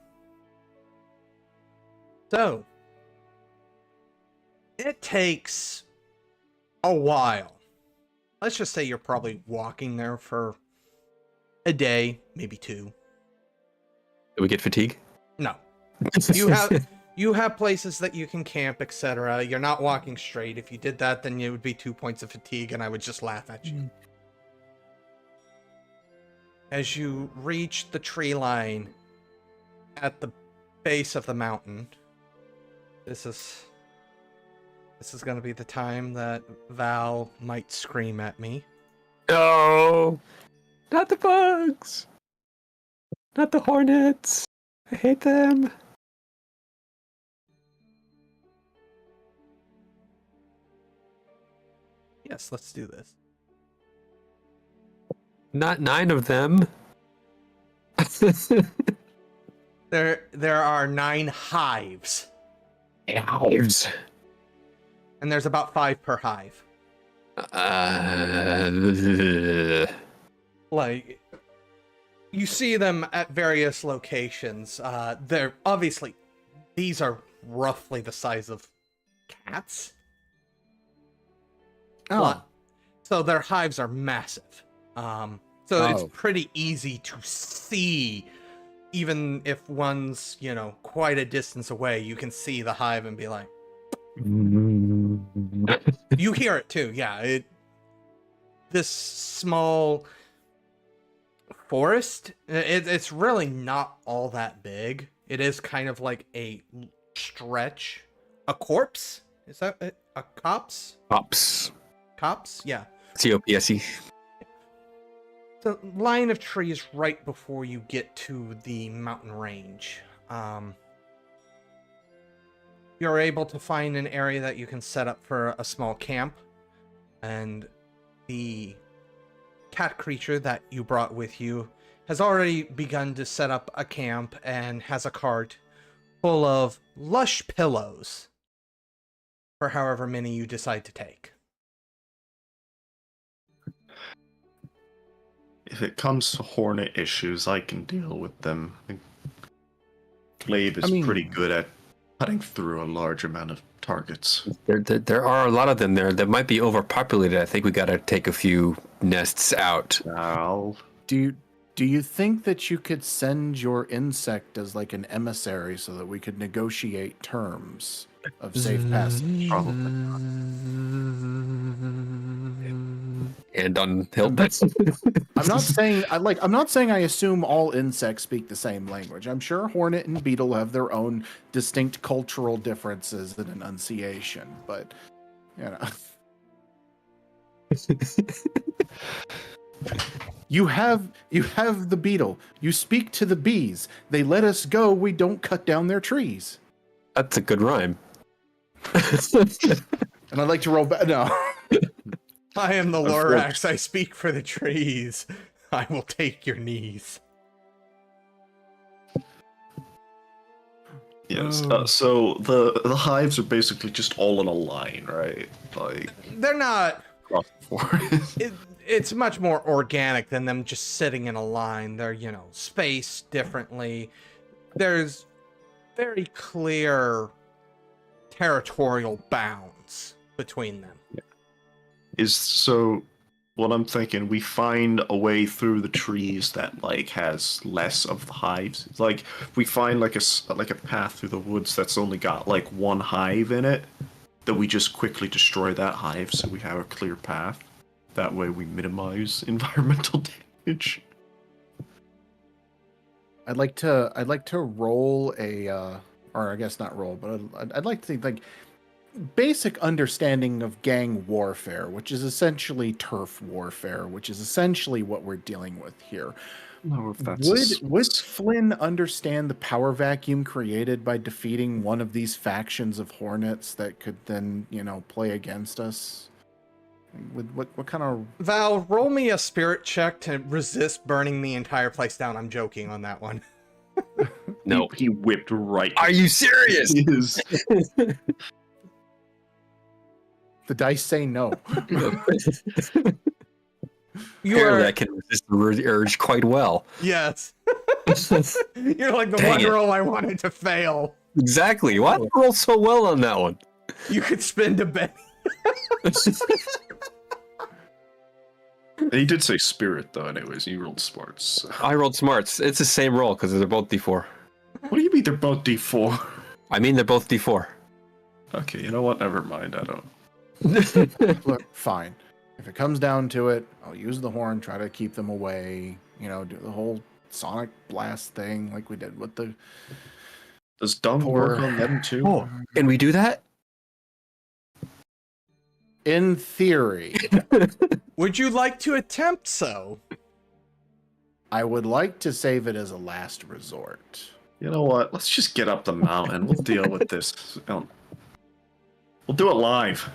it takes a while. Let's just say you're probably walking there for a day, maybe 2. Do we get fatigue? No. You have places that you can camp, etc. You're not walking straight. If you did that, then it would be 2 points of fatigue, and I would just laugh at you. As you reach the tree line at the base of the mountain, this is going to be the time that Val might scream at me. No! Not the bugs! Not the hornets! I hate them! Yes, let's do this. Not 9 of them. There are 9 hives. Hives. And there's about 5 per hive. Like, you see them at various locations. They're obviously, these are roughly the size of cats. Oh, So their hives are massive. It's pretty easy to see, even if one's, quite a distance away, you can see the hive and be like, you hear it too. Yeah. This small forest, it's really not all that big. It is kind of like a stretch. A corpse? Is that it? A copse? Cops. Copse? Yeah. COPSE. The line of trees right before you get to the mountain range. You're able to find an area that you can set up for a small camp, and the cat creature that you brought with you has already begun to set up a camp and has a cart full of lush pillows for however many you decide to take. If it comes to hornet issues, I can deal with them. Glaive is pretty good at cutting through a large amount of targets. There are a lot of them there that might be overpopulated. I think we gotta take a few nests out. do you think that you could send your insect as like an emissary so that we could negotiate terms of safe passage? Probably. And on hilt. I'm not saying I assume all insects speak the same language. I'm sure hornet and beetle have their own distinct cultural differences and enunciation, but you have the beetle. You speak to the bees. They let us go. We don't cut down their trees. That's a good rhyme. And I'd like to roll back. No. I am the Lorax. I speak for the trees. I will take your knees. Yes. So the hives are basically just all in a line, right? Like They're not. across the forest. It's much more organic than them just sitting in a line. They're, spaced differently. There's very clear territorial bounds between them. is so. What I'm thinking, we find a way through the trees that like has less of the hives. It's like we find like a path through the woods that's only got like one hive in it. That we just quickly destroy that hive so we have a clear path. That way we minimize environmental damage. I'd like to roll a, or I guess not roll, but I'd like to think like basic understanding of gang warfare, which is essentially turf warfare, which is essentially what we're dealing with here. No, if that's Would Flynn understand the power vacuum created by defeating one of these factions of hornets that could then, play against us? What kind of... Val, roll me a spirit check to resist burning the entire place down. I'm joking on that one. No. He whipped right. Are you serious? He is. The dice say no. Apparently I can resist the urge quite well. Yes. You're like the Dang one it. roll I wanted to fail. Exactly. Why did I roll so well on that one? You could spend a bet. He did say spirit though. Anyways, you rolled smarts. So. I rolled smarts. It's the same roll because they're both D4. What do you mean they're both D4? I mean, they're both D4. Okay, you know what? Never mind. I don't. Look, fine. If it comes down to it, I'll use the horn, try to keep them away, do the whole sonic blast thing like we did with the... Does Dung work on them too? Oh, can we do that? In theory. Would you like to attempt so? I would like to save it as a last resort. You know what? Let's just get up the mountain. We'll deal with this. We'll do it live.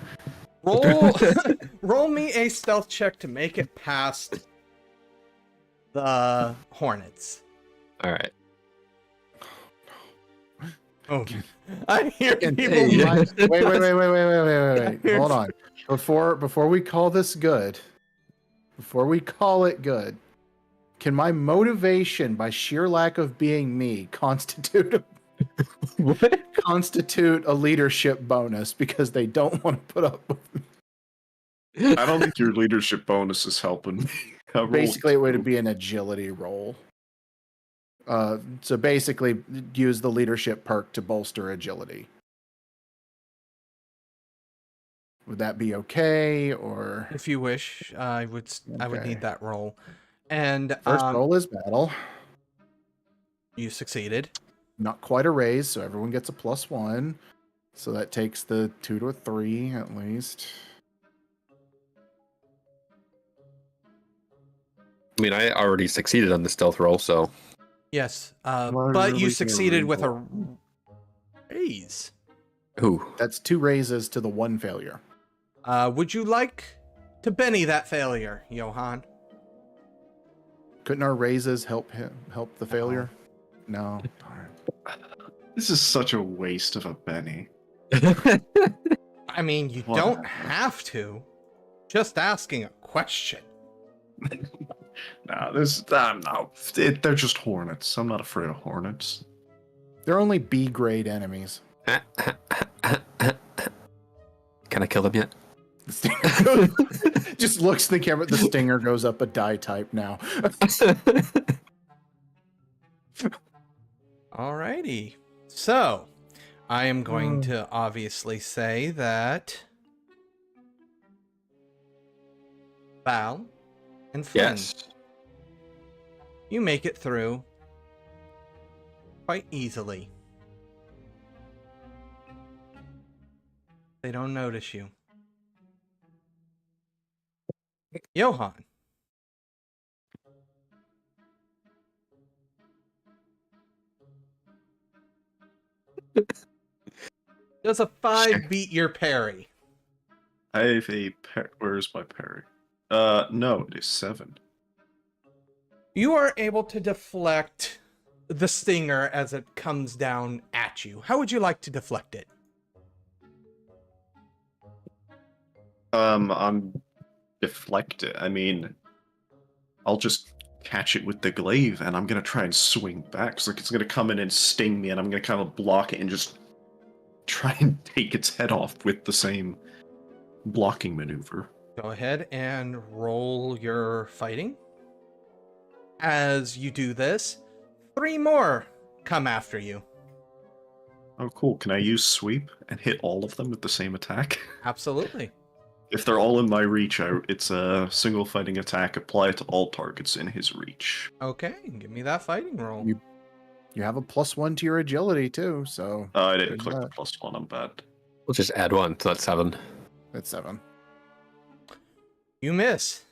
Roll me a stealth check to make it past the hornets. All right. Oh, I hear people. Wait. Hold on. Before we call this good, before we call it good, can my motivation by sheer lack of being me constitute a leadership bonus because they don't want to put up with me? I don't think your leadership bonus is helping me. Basically, it would be an agility roll. So basically, use the leadership perk to bolster agility. Would that be okay, or If you wish, I would Okay. need that roll. And first roll is battle? you succeeded. Not quite a raise, so everyone gets a +1. So that takes the 2 to a 3 at least. I mean, I already succeeded on the stealth roll, so Yes, Why but are you we gonna succeeded with a re-roll? raise. who? That's 2 raises to the 1 failure. Would you like to Benny that failure, Johan? Couldn't our raises help the failure? No. This is such a waste of a Benny. I mean, you What? don't have to. Just asking a question. No, they're just hornets. I'm not afraid of hornets. They're only B grade enemies. Can I kill them yet? The stinger just looks in the camera. The stinger goes up a die type now. Alrighty. So, I am going to obviously say that Val and Flynn, Yes. you make it through quite easily. They don't notice you. Johan. Does a 5 beat your parry? I have a where's my parry? No, it is 7. You are able to deflect the stinger as it comes down at you. How would you like to deflect it? I'm deflect it. I mean, I'll just catch it with the glaive, and I'm gonna try and swing back. So like it's gonna come in and sting me, and I'm gonna kind of block it and just try and take its head off with the same blocking maneuver. Go ahead and roll your fighting. As you do this, 3 more come after you. Oh, cool. Can I use sweep and hit all of them with the same attack? Absolutely. If they're all in my reach, it's a single fighting attack applied to all targets in his reach. Okay, give me that fighting roll. You have a +1 to your agility too, so I didn't there's click the that. +1, I'm bad. We'll just add 1, so that's 7. That's 7. You miss.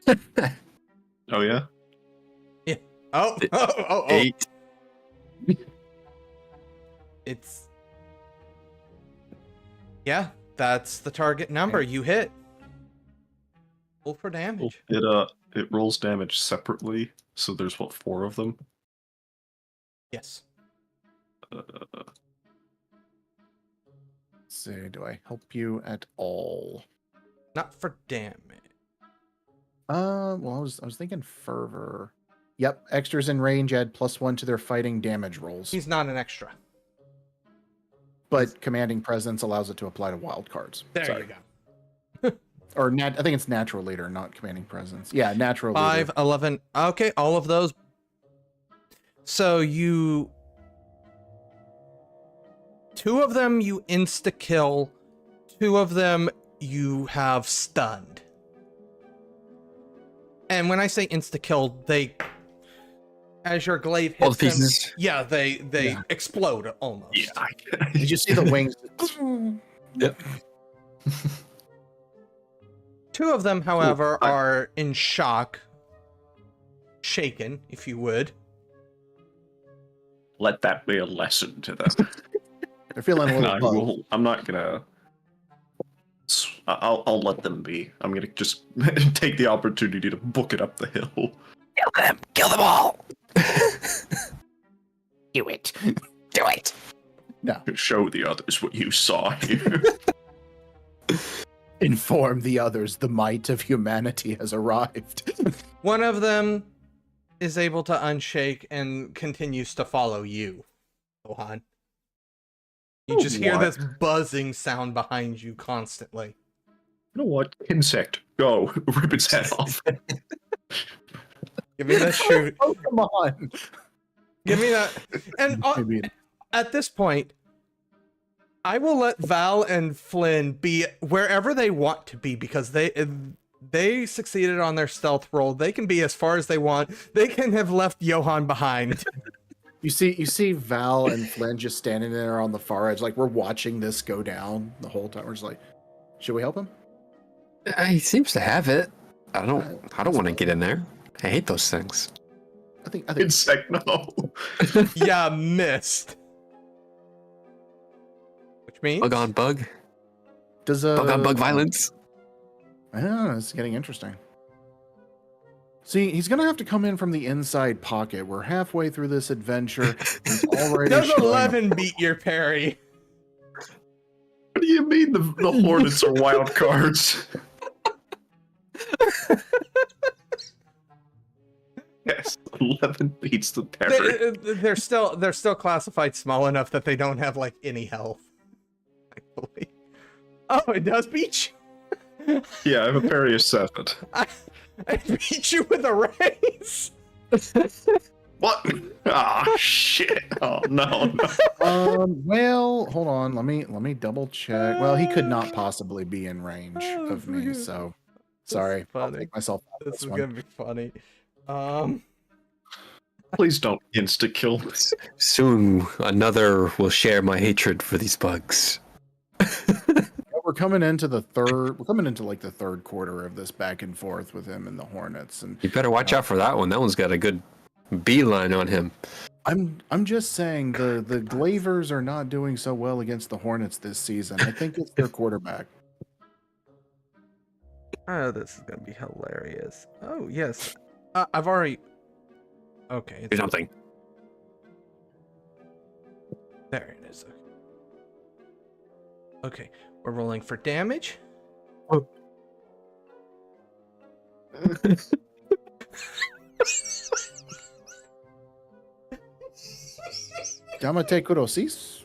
Oh, yeah? Oh, oh. 8. It's... Yeah, that's the target number. You hit. Roll for damage. It rolls damage separately, so there's, 4 of them? Yes. Let's see, do I help you at all? Not for damage. Well, I was thinking fervor. Yep, extras in range add +1 to their fighting damage rolls. He's not an extra. But commanding presence allows it to apply to wild cards. There Sorry. you go. Or I think it's natural leader, not commanding presence. Yeah, natural 5, leader. 11. Okay, all of those. So you... 2 of them you insta-kill. 2 of them you have stunned. And when I say insta-kill, they... As your glaive hits All the them, pieces? yeah, they explode almost. Yeah, Did you see the wings? Yep. 2 of them, however, I- are in shock. Shaken, if you would. Let that be a lesson to them. They're feeling a And little bugged. I'm not gonna... I'll let them be. I'm gonna just take the opportunity to book it up the hill. Kill them! Kill them all! Do it. Do it! Show the others what you saw here. Inform the others the might of humanity has arrived. One of them is able to unshake and continues to follow you, Johan. You just hear What? this buzzing sound behind you constantly. You know what? Insect, go. Rip its head off. Give me that shoot. Oh, come on. Give me that. And Maybe at this point, I will let Val and Flynn be wherever they want to be because they succeeded on their stealth roll. They can be as far as they want. They can have left Johan behind. you see Val and Flynn just standing there on the far edge, like we're watching this go down the whole time. We're just like, should we help him? He seems to have it. I don't want to get in there. I hate those things. I think Insect, no. Yeah, missed. Which means Bug on bug. does Bug on bug violence. I don't know, it's getting interesting. See, he's gonna have to come in from the inside pocket. We're halfway through this adventure. He's already does showing 11 beat your parry? What do you mean the Hornets are wild cards? Yes, 11 beats the parry. They're still classified small enough that they don't have like any health. Thankfully. Oh, it does beat you. Yeah, I have a parry of 7. I beat you with a raise. What? Ah, shit. Oh, no. Well, hold on. Let me double check. Well, he could not possibly be in range of me, so sorry. I'll funny. take myself out of This this is one. gonna be funny. Please don't insta-kill. Soon another will share my hatred for these bugs. We're coming into the third. We're coming into like the third quarter of this back and forth with him and the Hornets, and You better watch out for that one. That one's got a good beeline on him. I'm just saying the Glavers are not doing so well against the Hornets this season. I think it's their quarterback. Oh, this is gonna be hilarious. Oh yes, I've already. Okay, Do something. there it is. Okay, we're rolling for damage. Yamate Kurosis.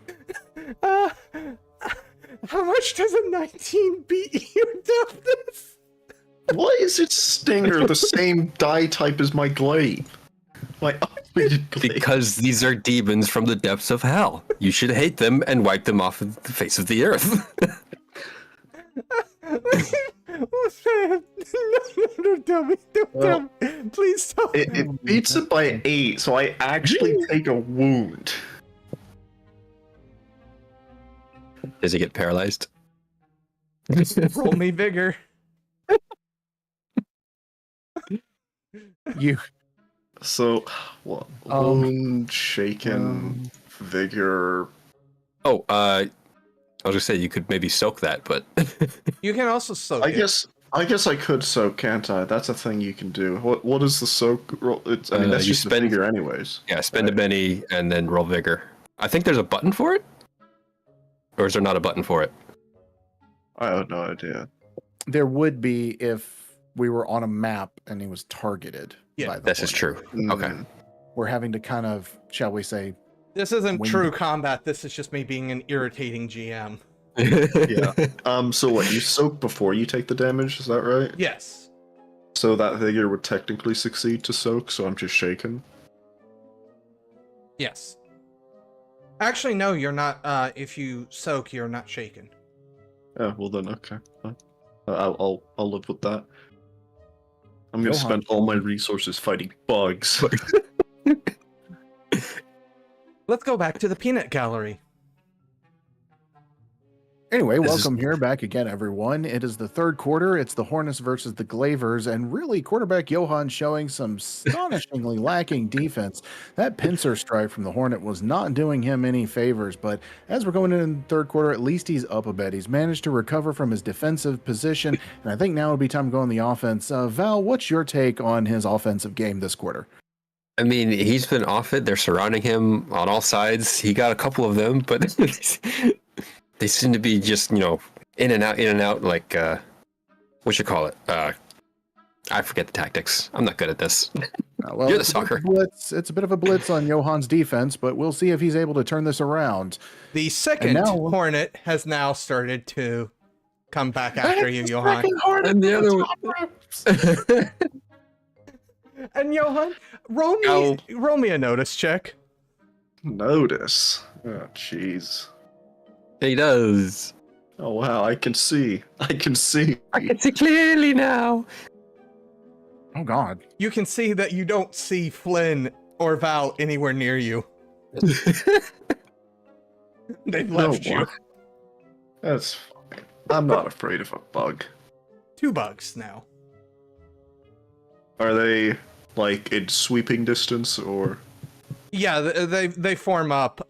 How much does a 19 beat you, Delphus? Why is its stinger the same die type as my glaive? My upgraded glaive. Because these are demons from the depths of hell. You should hate them and wipe them off of the face of the earth. No, don't tell me. Don't tell me. Please stop. It beats it by 8, so I actually take a wound. Does he get paralyzed? Roll me vigor. You So, what? Wound, shaken, vigor. Oh, I was gonna say you could maybe soak that, but You can also soak it. I guess I could soak, can't I? That's a thing you can do. What is the soak roll? It's, I mean, that's you just spend- a vigor anyways. yeah, spend a penny and then roll vigor. I think there's a button for it, or is there not a button for it? I have no idea. there would be if we were on a map and he was targeted. Yeah, by the This is hornet. true. Okay. We're having to kind of, shall we say, This isn't When- true combat. This is just me being an irritating GM. Yeah. So what? You soak before you take the damage? Is that right? Yes. So that vigor would technically succeed to soak. So I'm just shaken. Yes. Actually, no, you're not. If you soak, you're not shaken. Yeah. Well then, okay. I'll live with that. I'm gonna Johan. spend all my resources fighting bugs. Let's go back to the peanut gallery. Anyway, This is- welcome here back again, everyone. It is the third quarter. It's the Hornets versus the Glavers, and really, quarterback Johan showing some astonishingly lacking defense. That pincer strike from the Hornet was not doing him any favors, but as we're going into the third quarter, at least he's up a bit. He's managed to recover from his defensive position, and I think now would be time to go on the offense. Val, what's your take on his offensive game this quarter? I mean, he's been off it. They're surrounding him on all sides. He got a couple of them, but they seem to be just, in and out, like, what you call it? I forget the tactics. I'm not good at this. Well, You're the it's a bit of a soccer. blitz. It's a bit of a blitz on Johan's defense, but we'll see if he's able to turn this around. The second now- Hornet has now started to come back after you, Johan. And the other one. And Johan, roll me a notice check. Notice. Oh, jeez. He does. Oh wow, I can see. I can see. I can see clearly now. Oh, God. You can see that you don't see Flynn or Val anywhere near you. They've left you. That's fine. I'm not afraid of a bug. 2 bugs now. Are they like in sweeping distance or? Yeah, they form up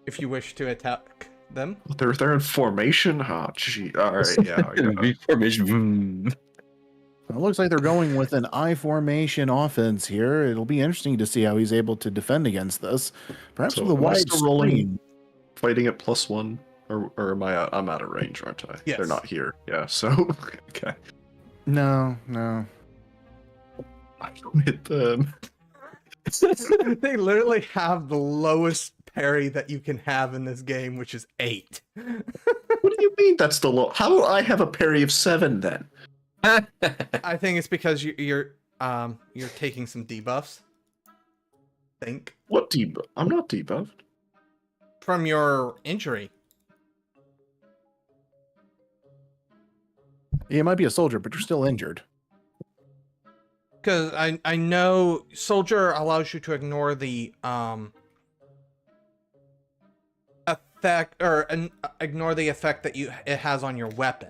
if you wish to attack them. They're in formation. Oh, gee. All right. Yeah. I got it. Formation. It looks like they're going with an I formation offense here. It'll be interesting to see how he's able to defend against this. Perhaps So with a am I wide still rolling? screen. Fighting at +1, or am I? I'm out of range, aren't I? Yes. They're not here. Yeah. So okay. No. I don't hit them. They literally have the lowest parry that you can have in this game, which is 8. What do you mean? That's the low. How do I have a parry of 7 then? I think it's because you're taking some debuffs. Think What debuff? I'm not debuffed. from your injury. You might be a soldier, but you're still injured. Because I know Soldier allows you to ignore the effect, or ignore the effect that it has on your weapon.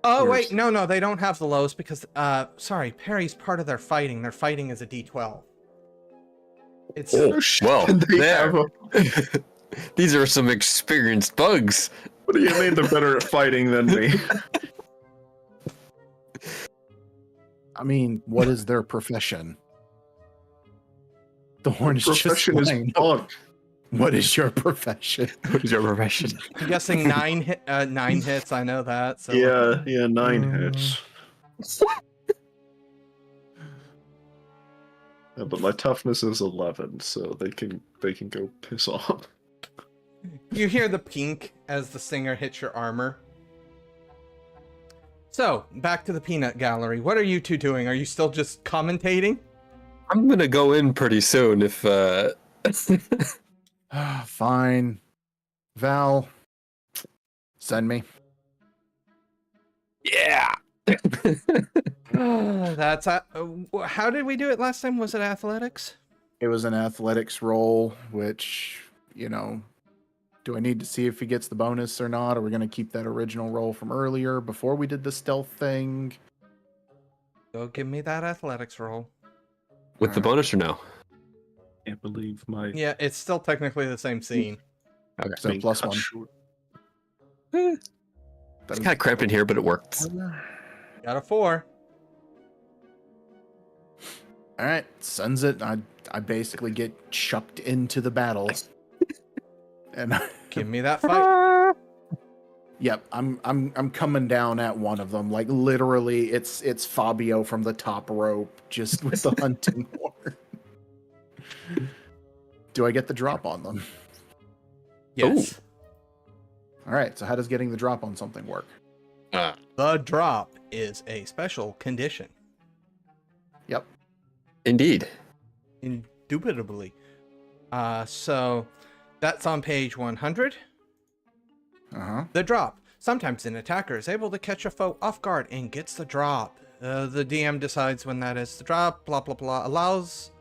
Oh wait, no, they don't have the lows because sorry, parry's part of their fighting. Their fighting is a D12. It's Oh, well, They there. have a- These are some experienced bugs. What do you mean they're better at fighting than me? I mean, what is their profession? The horn is just Profession is flying. bug. What is your profession? What is your profession? I'm guessing 9 hits. I know that. So Yeah, 9 hits. Yeah, but my toughness is 11, so they can go piss off. you hear the pink as the singer hits your armor. So, back to the peanut gallery. What are you two doing? Are you still just commentating? I'm gonna go in pretty soon if Fine. Val, send me. Yeah. That's how did we do it last time? Was it athletics? It was an athletics roll, which, you know, do I need to see if he gets the bonus or not? Are we going to keep that original roll from earlier before we did the stealth thing? Go give me that athletics roll. With the bonus or no? Can't believe my. Yeah, it's still technically the same scene. Okay. So being plus cut one. short. It's kind of cramped in here, but it worked. Got a 4. All right, sends it. I basically get chucked into the battle, and Give me that fight. yep, I'm coming down at one of them. Like literally, it's Fabio from the top rope, just with the hunting horn. Do I get the drop on them? Yes. All right. So how does getting the drop on something work? The drop is a special condition. Yep. Indeed. Indubitably. So that's on page 100. The drop. Sometimes an attacker is able to catch a foe off guard and gets the drop. The DM decides when that is the drop, blah, blah, blah. Allows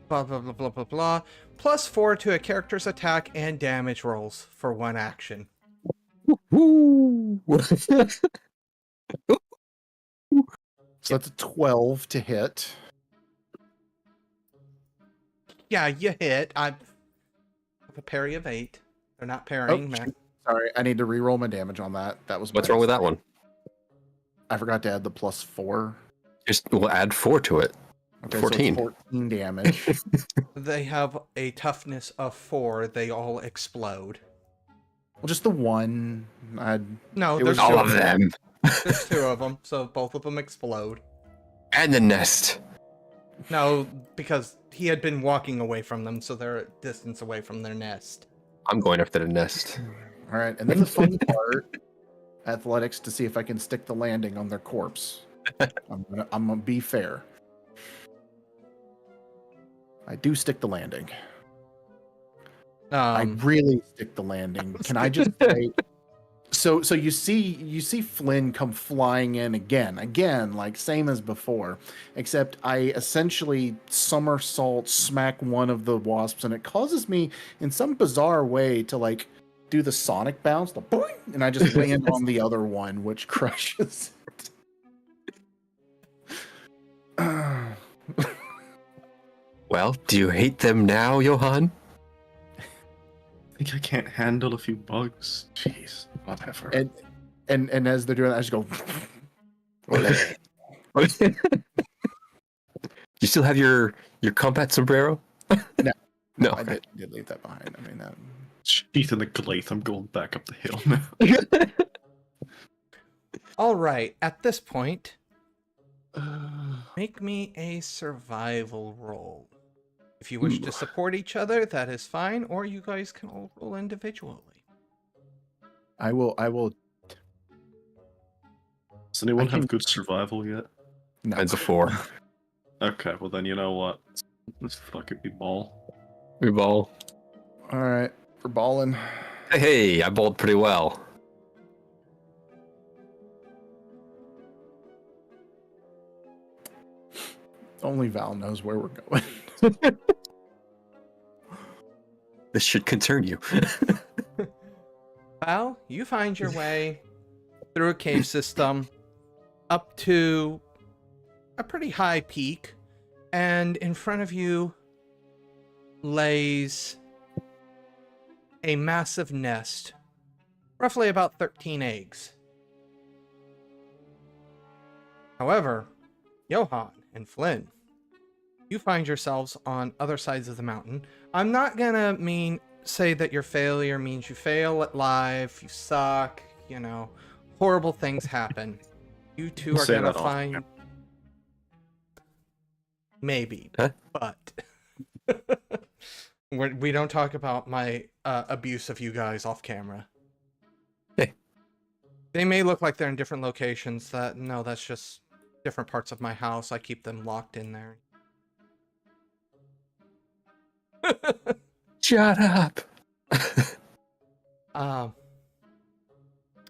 blah, blah, blah, blah, blah, blah. +4 to a character's attack and damage rolls for 1 action. Woo! So that's a 12 to hit. Yeah, you hit. I have a parry of 8. They're not parrying, man. shoot. Sorry, I need to re-roll my damage on that. That was What's my wrong with that mistake. one? I forgot to add the +4. Just we'll add 4 to it. Okay, 14. So it's 14 damage. They have a toughness of 4. They all explode. Well, just the one. No, It there's was two All of of them. them. There's 2 of them, so both of them explode. And the nest. No, because he had been walking away from them, so they're a distance away from their nest. I'm going after the nest. All right, and then the fun part, athletics to see if I can stick the landing on their corpse. I'm gonna be fair. I do stick the landing. I really stick the landing. Can I just say? So you see Flynn come flying in again, like same as before, except I essentially somersault smack one of the wasps, and it causes me in some bizarre way to like do the sonic bounce, the boing, and I just land on the other one, which crushes it. Well, do you hate them now, Johan? I think I can't handle a few bugs. Jeez, whatever. And as they're doing that, I just go. You still have your combat sombrero? No. No. I Okay. did leave that behind. I mean, that. Sheath in the glaive. I'm going back up the hill now. All right, at this point, make me a survival roll. If you wish to support each other, that is fine, or you guys can all roll individually. I will. Does anyone I have can- good survival yet? No. Mine's a 4. Okay, well then you know what? Let's fucking be ball. We ball. All right, for balling. Hey, I bowled pretty well. Only Val knows where we're going. This should concern you. Val, you find your way through a cave system up to a pretty high peak, and in front of you lays a massive nest, roughly about 13 eggs. However, Johan and Flynn, you find yourselves on other sides of the mountain. I'm not gonna say that your failure means you fail at life, you suck, you know, horrible things happen. You two are Say gonna that off find... Maybe, Huh? but... we don't talk about my abuse of you guys off camera. Hey. They may look like they're in different locations. That's just different parts of my house. I keep them locked in there. Shut up.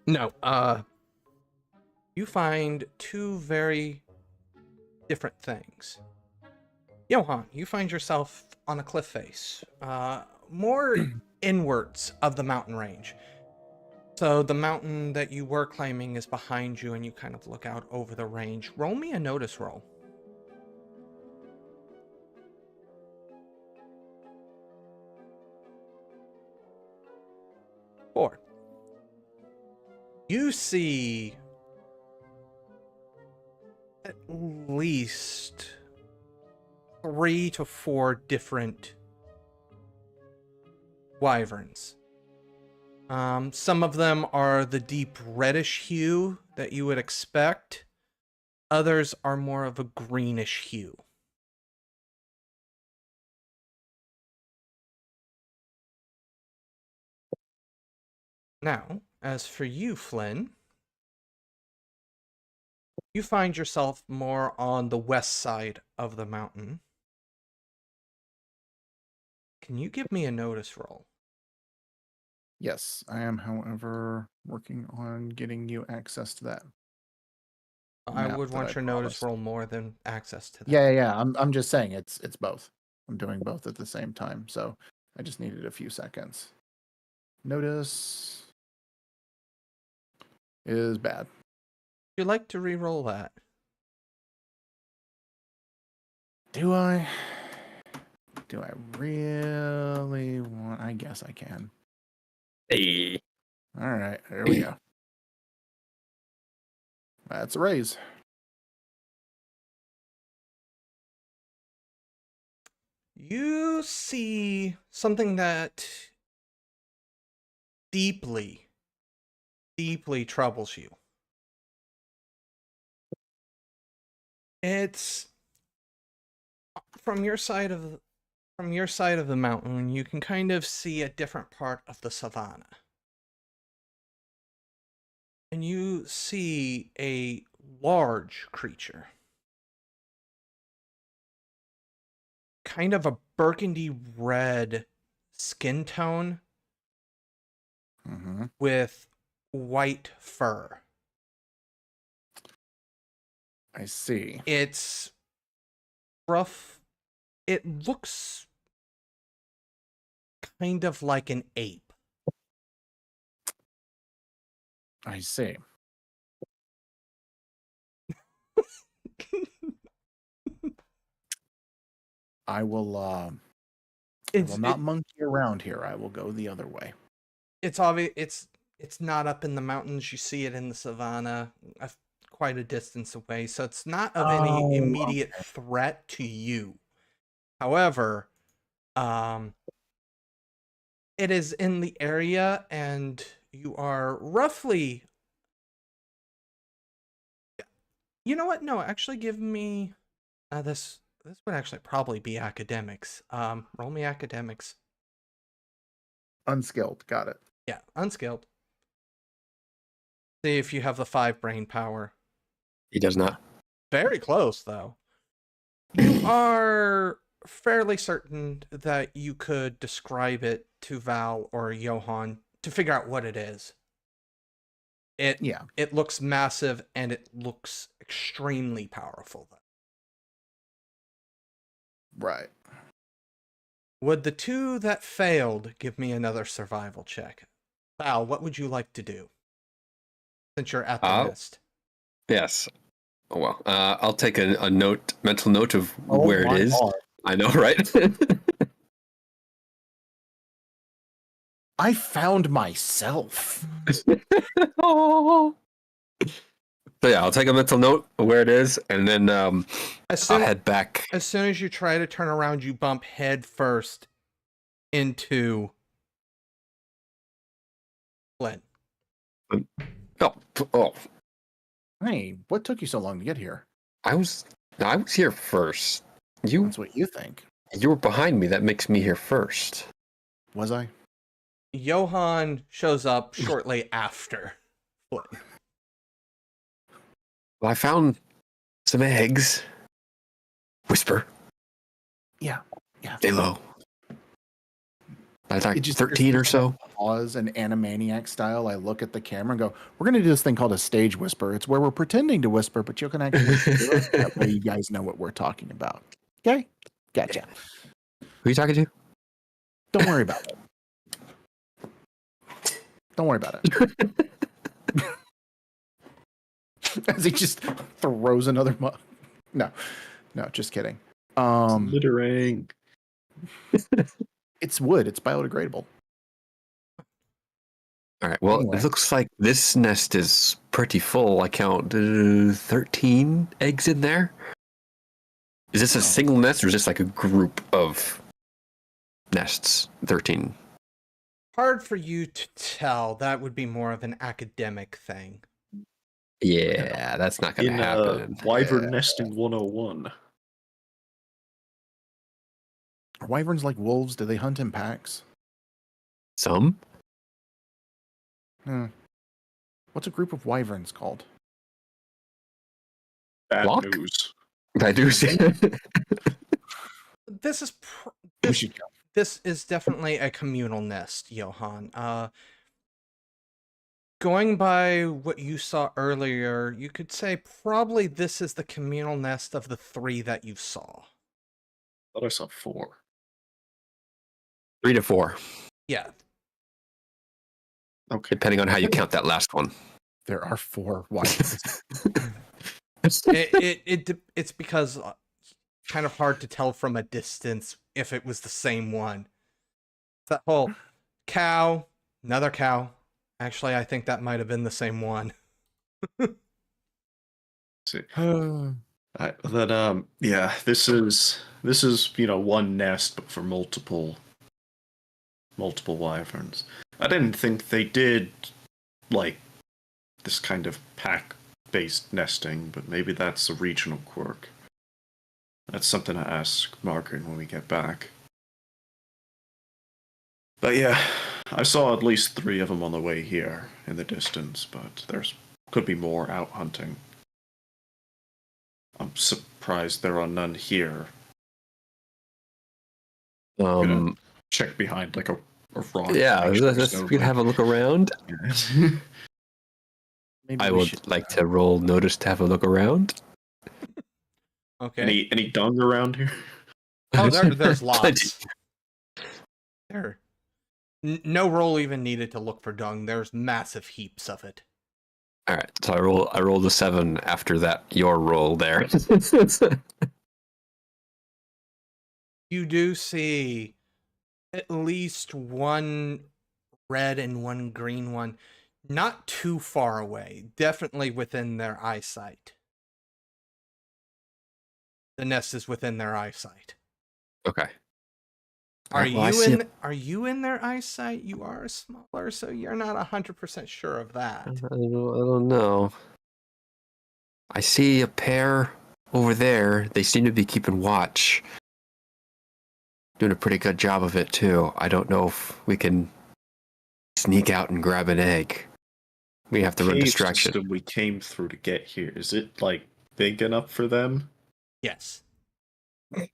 No. You find two very different things. Johan, you find yourself on a cliff face, more inwards of the mountain range. So the mountain that you were climbing is behind you, and you kind of look out over the range. Roll me a notice roll. Four. You see at least 3 to 4 different wyverns. Some of them are the deep reddish hue that you would expect. Others are more of a greenish hue. Now, as for you, Flynn, you find yourself more on the west side of the mountain. Can you give me a notice roll? Yes, I am, however, working on getting you access to that. I map would that want I your notice promised. roll more than access to that. Yeah. I'm just saying it's both. I'm doing both at the same time, so I just needed a few seconds. Notice is bad. Would you like to re-roll that? Do I? Do I really want? I guess I can. Hey. All right, here we go. That's a raise. You see something that deeply, deeply troubles you. It's from your side of the mountain, you can kind of see a different part of the savanna. And you see a large creature. Kind of a burgundy red skin tone with white fur. I see. It's rough. It looks kind of like an ape. I see. I will not monkey around here. I will go the other way. It's obvious. It's not up in the mountains. You see it in the savanna, quite a distance away. So it's not of any immediate threat to you. However, it is in the area, and you are roughly. You know what? No, actually, give me this. This would actually probably be academics. Roll me academics. Unskilled. Got it. Yeah, unskilled. See if you have the 5 brain power. He does not. Very close, though. You are fairly certain that you could describe it to Val or Johan to figure out what it is. It looks massive, and it looks extremely powerful, though. Right. Would the 2 that failed give me another survival check? Val, what would you like to do? Since you're at the nest. Yes. Oh, well. I'll take a mental note of where it is. God. I know, right? I found myself. Oh. So yeah, I'll take a mental note of where it is, and then I'll head back. As soon as you try to turn around, you bump head first into Flynn. Oh. Hey, what took you so long to get here? I was here first. That's what you think. You were behind me. That makes me here first. Was I? Johan shows up shortly after Flynn. Well, I found some eggs. Whisper. Yeah. Stay low. I was like It just 13 or so. Pause and Animaniac style. I look at the camera and go, "We're going to do this thing called a stage whisper. It's where we're pretending to whisper, but you can actually hear us. That way you guys know what we're talking about." Okay, gotcha. Who are you talking to? Don't worry about it. Don't worry about it. As he just throws another mug. No, just kidding. Littering. It's wood. It's biodegradable. All right. Well, Anyway. it looks like this nest is pretty full. I count 13 eggs in there. Is this a single nest or is this like a group of nests? 13. Hard for you to tell. That would be more of an academic thing. Yeah, that's not going In to happen. Wyvern Nesting 101. Are wyverns like wolves? Do they hunt in packs? Some? What's a group of wyverns called? Bad Flock? news. I do see. This is We should go. this is definitely a communal nest, Johan. Going by what you saw earlier, you could say probably this is the communal nest of the 3 that you saw. I thought I saw 4. 3 to 4, Yeah. Okay. depending on how you count that last one. There are 4 wyverns. It's because kind of hard to tell from a distance if it was the same one. That whole cow, another cow. Actually, I think that might have been the same one. See. Yeah, this is one nest but for multiple wyverns. I didn't think they did like this kind of pack-based nesting, but maybe that's a regional quirk. That's something to ask Margaret when we get back. But yeah, I saw at least 3 of them on the way here in the distance, but there's could be more out hunting. I'm surprised there are none here. Check behind like a rock. Yeah, make sure let's there's we can have a look around. Maybe I we would should, like to roll notice to have a look around. Okay. Any dung around here? Oh, there's Plenty. lots. There. No roll even needed to look for dung. There's massive heaps of it. All right, so I rolled a 7 after that. Your roll there. You do see at least one red and one green one, not too far away, definitely within their eyesight. The nest is within their eyesight. Okay. Are Well, I you see in? Are you in their eyesight? You are smaller, so you're not 100% sure of that. I don't know. I see a pair over there. They seem to be keeping watch. Doing a pretty good job of it, too. I don't know if we can sneak out and grab an egg. We have to run Cave distraction. system we came through to get here. Is it like big enough for them? Yes. Okay.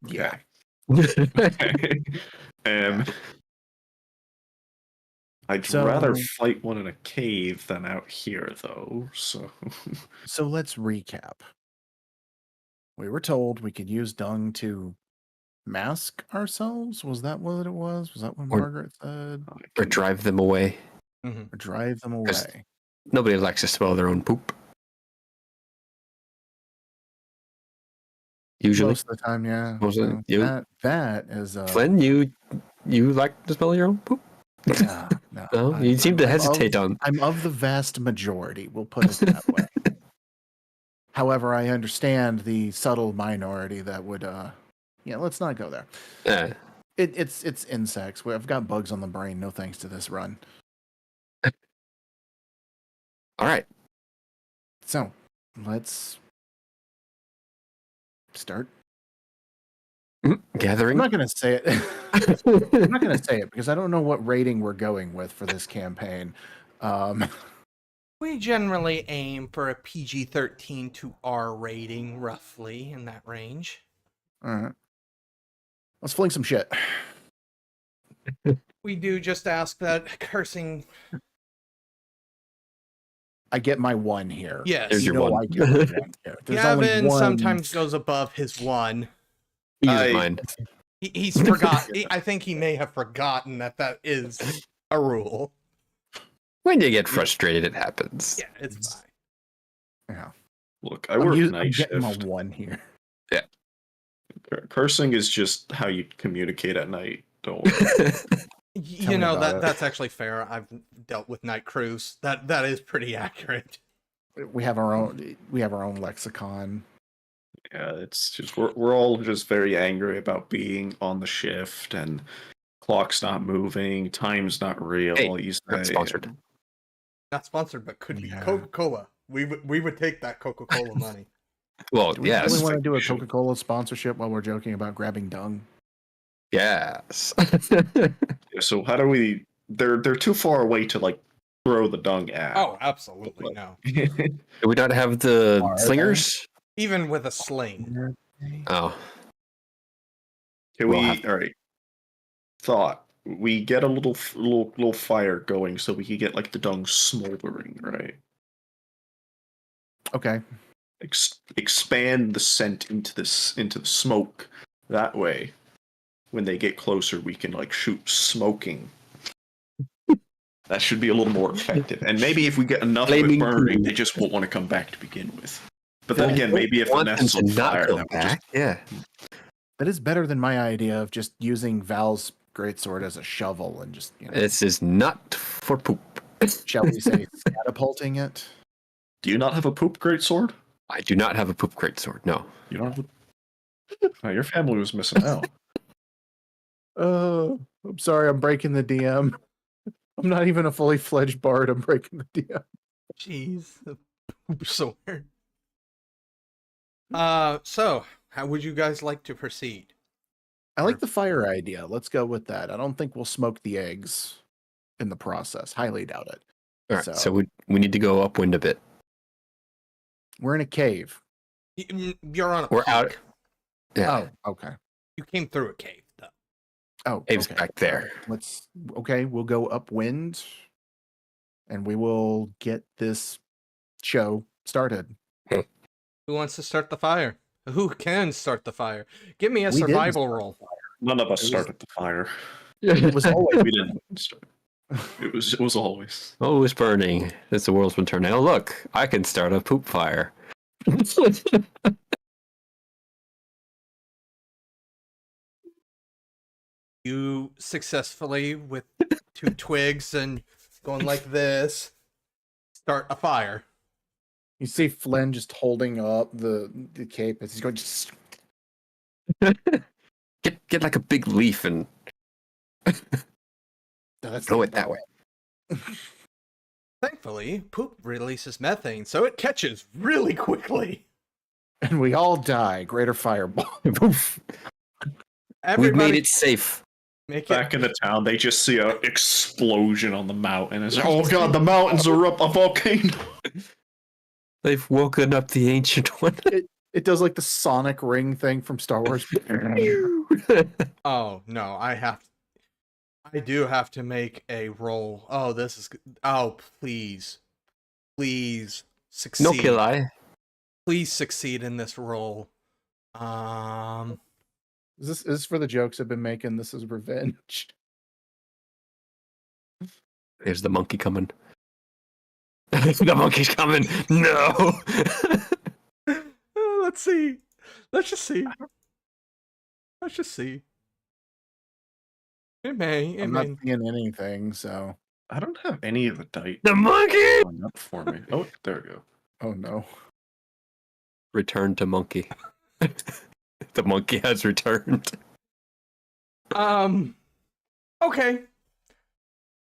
Yeah. Okay. I'd So- rather fight one in a cave than out here, though. So So let's recap. We were told we could use dung to mask ourselves. Was that what it was? Was that what Or- Margaret said? Or drive them away. Mhm. Or drive them Yes. away? Nobody likes to smell their own poop. Usually. Most of the time, yeah. Most of the- So you- that is Flynn, you like to smell your own poop? yeah, no. No, you seem to I'm hesitate on. I'm of the vast majority. We'll put it that way. However, I understand the subtle minority that would. Yeah, let's not go there. It's insects. I've got bugs on the brain. No thanks to this run. All right. So let's start. I'm Gathering. not gonna say it. I'm not gonna say it because I don't know what rating we're going with for this campaign. We generally aim for a PG-13 to R rating, roughly, in that range. Alright. Let's fling some shit. We do just ask that cursing... I get my 1 here. Yes. There's You your know one. I get my 1 here. There's only Gavin one. sometimes goes above his 1. He's mine. He's forgot. I think he may have forgotten that is a rule. When you get frustrated, it happens. Yeah, it's fine. Yeah. Look, I work I'm night getting my shift. 1 here. Cursing is just how you communicate at night. Don't worry. You me know about it. that's actually fair. I've dealt with night crews. That is pretty accurate. We have our own lexicon. Yeah, it's just we're all just very angry about being on the shift and clock's not moving, time's not real. Hey, you not say. sponsored. Not sponsored, but could be Yeah. Coca-Cola. We would take that Coca-Cola money. Well, Do we yes. really want to do a Should. Coca-Cola sponsorship while we're joking about grabbing dung? Yes. Yeah, so how do we? They're too far away to like throw the dung at. Oh, absolutely no. Do we not have the Are they? slingers? Even with a sling. Oh. Can We'll we? have- All right. Thought we get a little fire going so we can get like the dung smoldering, right? Okay. Expand the scent into the smoke. That way, when they get closer, we can like shoot smoking. That should be a little more effective. And maybe if we get enough of it Flaming burning, blue. they just won't want to come back to begin with. But then Yeah, again, maybe if the Want them nest's to on not fire, go that would just back? Yeah. That is better than my idea of just using Val's greatsword as a shovel and just, This is not for poop. shall we say, catapulting it. Do you not have a poop greatsword? I do not have a poop crate sword. No. You don't have a... Oh, your family was missing out. Oh, I'm sorry, I'm breaking the DM. I'm not even a fully fledged bard. I'm breaking the DM. Jeez, the poop sword. So how would you guys like to proceed? I like the fire idea. Let's go with that. I don't think we'll smoke the eggs in the process. Highly doubt it. All right. So, So- we need to go upwind a bit. We're in a cave. You're on a We're peak. out. Yeah. Oh, okay. You came through a cave, though. Oh, Cave's okay. back there. We'll go upwind and we will get this show started. Who wants to start the fire? Who can start the fire? Give me a We didn't survival start roll. None of us It was- started the fire. It was always We didn't start. It was always. Oh, it's burning. It's the world's been turning. Oh, look. I can start a poop fire. You successfully, with 2 twigs and going like this, start a fire. You see Flynn just holding up the cape as he's going. Get like a big leaf and throw it that way. Thankfully, poop releases methane, so it catches really quickly. And we all die. Greater fireball. We've Everybody made it safe. make it. Back in the town, they just see an explosion on the mountain. It's like, oh god, the mountains are up, a volcano. They've woken up the ancient one. It does like the sonic ring thing from Star Wars. Oh no, I do have to make a roll. Oh, this is. Oh, please succeed. No kill eye. Please succeed in this roll. Is this for the jokes I've been making? This is revenge. There's the monkey coming. The monkey's coming. No. Let's see. Let's just see. Let's just see. It may. It I'm may. not seeing anything, so. I don't have any of the dice The monkey. going up for me. Oh, there we go. Oh no. Return to monkey. The monkey has returned. Okay.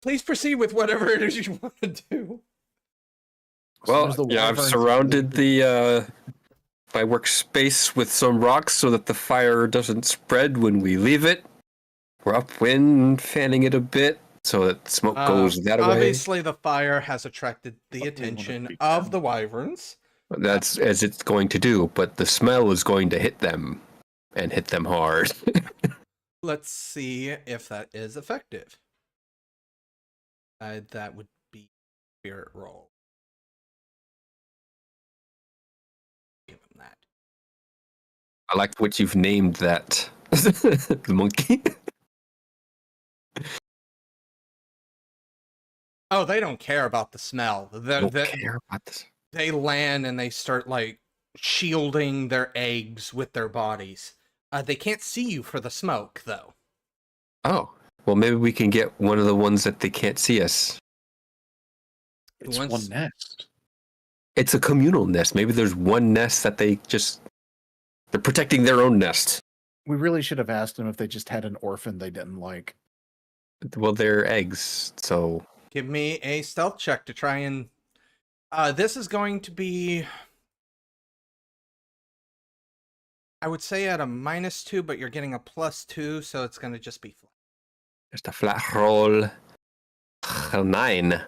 Please proceed with whatever it is you want to do. Well, As soon as the yeah, I've wyverns- surrounded the my workspace with some rocks so that the fire doesn't spread when we leave it. We're upwind, fanning it a bit. so that smoke goes that way. Obviously, the fire has attracted the What do we wanna attention keep of down? the wyverns. That's as it's going to do, but the smell is going to hit them, and hit them hard. Let's see if that is effective. That would be spirit roll. Give him that. I like what you've named that. The monkey. Oh, they don't care about the smell. I don't care about this. They land and they start like shielding their eggs with their bodies. They can't see you for the smoke, though. Oh, well, maybe we can get one of the ones that they can't see us. It's Once- one nest. It's a communal nest. Maybe there's one nest that they're protecting their own nest. We really should have asked them if they just had an orphan they didn't like. Well, they're eggs, so Give me a stealth check to try and... this is going to be... I would say at a -2, but you're getting a +2, so it's going to just be flat. just a flat roll. 9.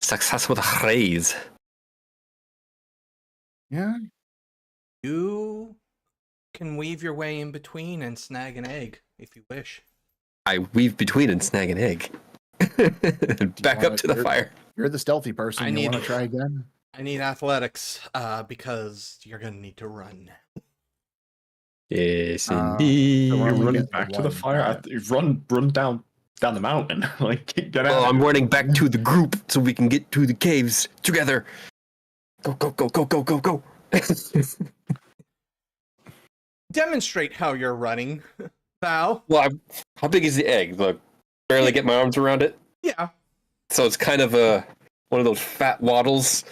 Success with a raise. Yeah. You can weave your way in between and snag an egg, if you wish. I weave between and snag an egg. Back up to the fire. You're the stealthy person. I You need- want to try again? I need athletics, because you're going to need to run. Yes, Uh, indeed. so we're You're only running getting back to the one fire. back. You run down the mountain. Like get out. Well, of I'm here. running back to the group so we can get to the caves together. Go, go, go, go, go, go, go. Demonstrate how you're running, Val. Well, how big is the egg? Look, barely get my arms around it. Yeah. So it's kind of one of those fat waddles.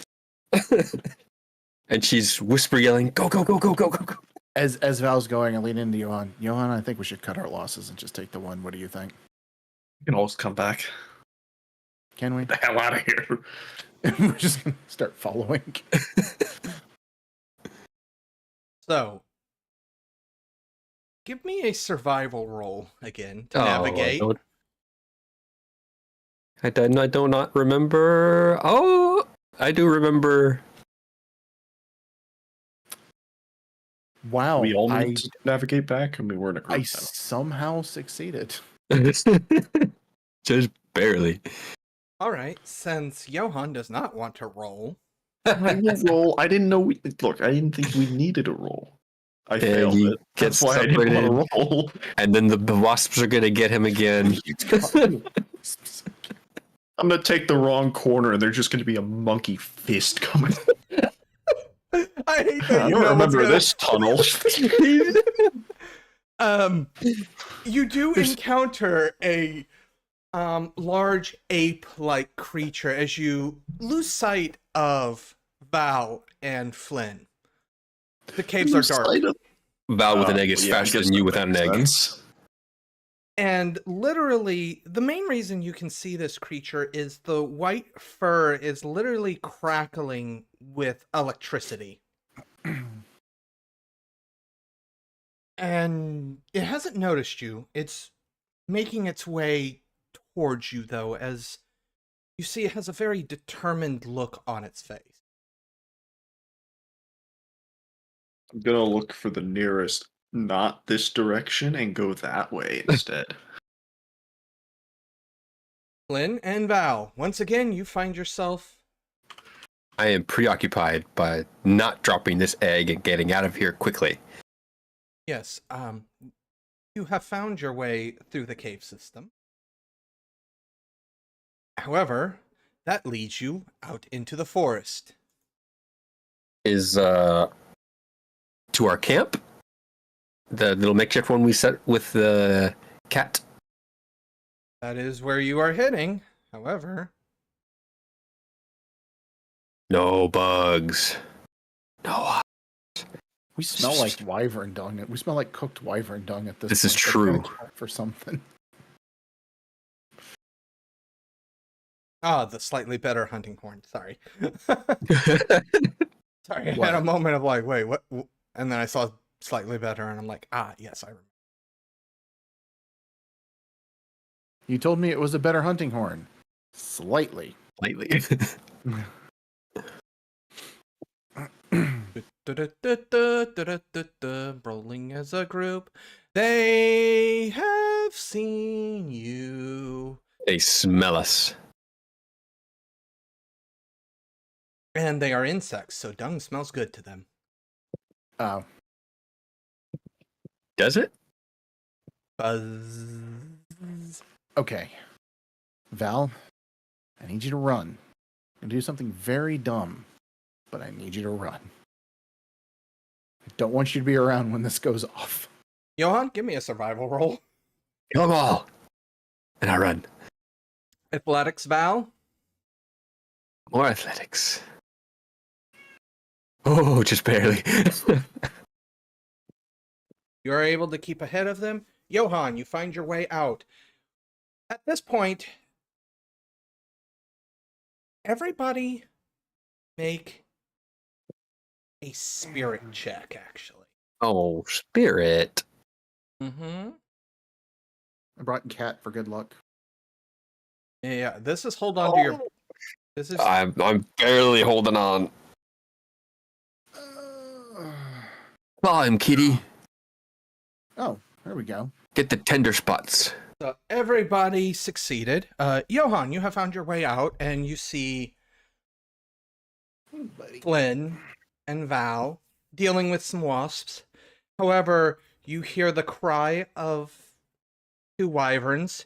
And she's whisper yelling, go, go, go, go, go, go, go. As Val's going, I lean into Johan. Johan, I think we should cut our losses and just take the one. What do you think? You can always come back. Can we? The hell out of here. We're just gonna start following. So, give me a survival roll again to navigate. I do not remember. Oh, I do remember. Wow. We all need to navigate back, and we were in a group. I now. somehow succeeded. Just barely. All right, since Johan does not want to roll, I will roll. I didn't know. Look, I didn't think we needed a roll. I failed he it. gets That's why I didn't separated. want to roll. And then the wasps are going to get him again. I'm gonna take the wrong corner, and there's just gonna be a monkey fist coming. I hate that I you don't know remember what's this tunnel. you do There's- encounter a large ape-like creature as you lose sight of Val and Flynn. The caves are dark. Val with an egg is Yeah, I faster guess than you that without an makes egg. sense. And literally, the main reason you can see this creature is the white fur is literally crackling with electricity. And it hasn't noticed you. It's making its way towards you, though, as you see it has a very determined look on its face. I'm gonna look for the nearest, not this direction, and go that way instead. Flynn and Val, once again, you find yourself... I am preoccupied by not dropping this egg and getting out of here quickly. Yes, you have found your way through the cave system. However, that leads you out into the forest. Is to our camp? The little makeshift one we set with the cat? That is where you are heading. However, No bugs. No. We smell like wyvern dung. We smell like cooked wyvern dung at this This is point. That's gotta true. count for something. the slightly better hunting horn. Sorry. Sorry, I What? had a moment of like, wait, what? And then I saw slightly better, and I'm like, yes, I remember. You told me it was a better hunting horn. Slightly. Lately. Rolling as a group, they have seen you. They smell us. And they are insects, so dung smells good to them. Oh. Does it? Buzz. Okay. Val, I need you to run. I'm gonna do something very dumb, but I need you to run. I don't want you to be around when this goes off. Johan, give me a survival roll. Come on. And I run. Athletics, Val. More athletics. Oh, just barely. You are able to keep ahead of them. Johan, you find your way out. At this point, everybody make a spirit check, actually. Oh, spirit. Mm-hmm. I brought Cat for good luck. Yeah, this is hold on to your... This is... I'm barely holding on. Climb, kitty. Oh, there we go. Get the tender spots. So everybody succeeded. Johan, you have found your way out, and you see Flynn and Val dealing with some wasps. However, you hear the cry of two wyverns.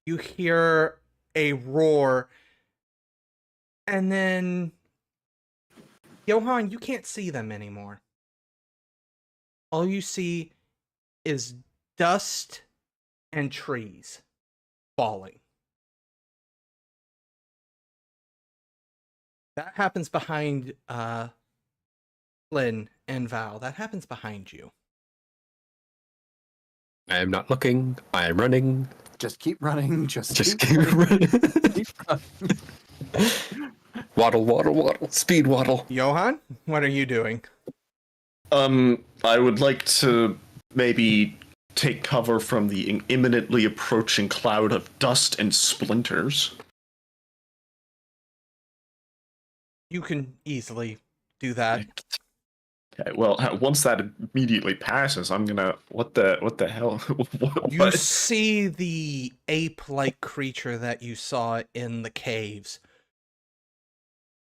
You hear a roar. And then, Johan, you can't see them anymore. All you see is dust and trees falling. That happens behind Flynn and Val. That happens behind you. I am not looking. I am running. Just keep running. Just Keep running. keep running. Waddle, waddle, waddle. Speed waddle. Johan, what are you doing? I would like to maybe take cover from the imminently approaching cloud of dust and splinters. You can easily do that. Okay, well, once that immediately passes, I'm gonna... What the hell? You What? see the ape-like creature that you saw in the caves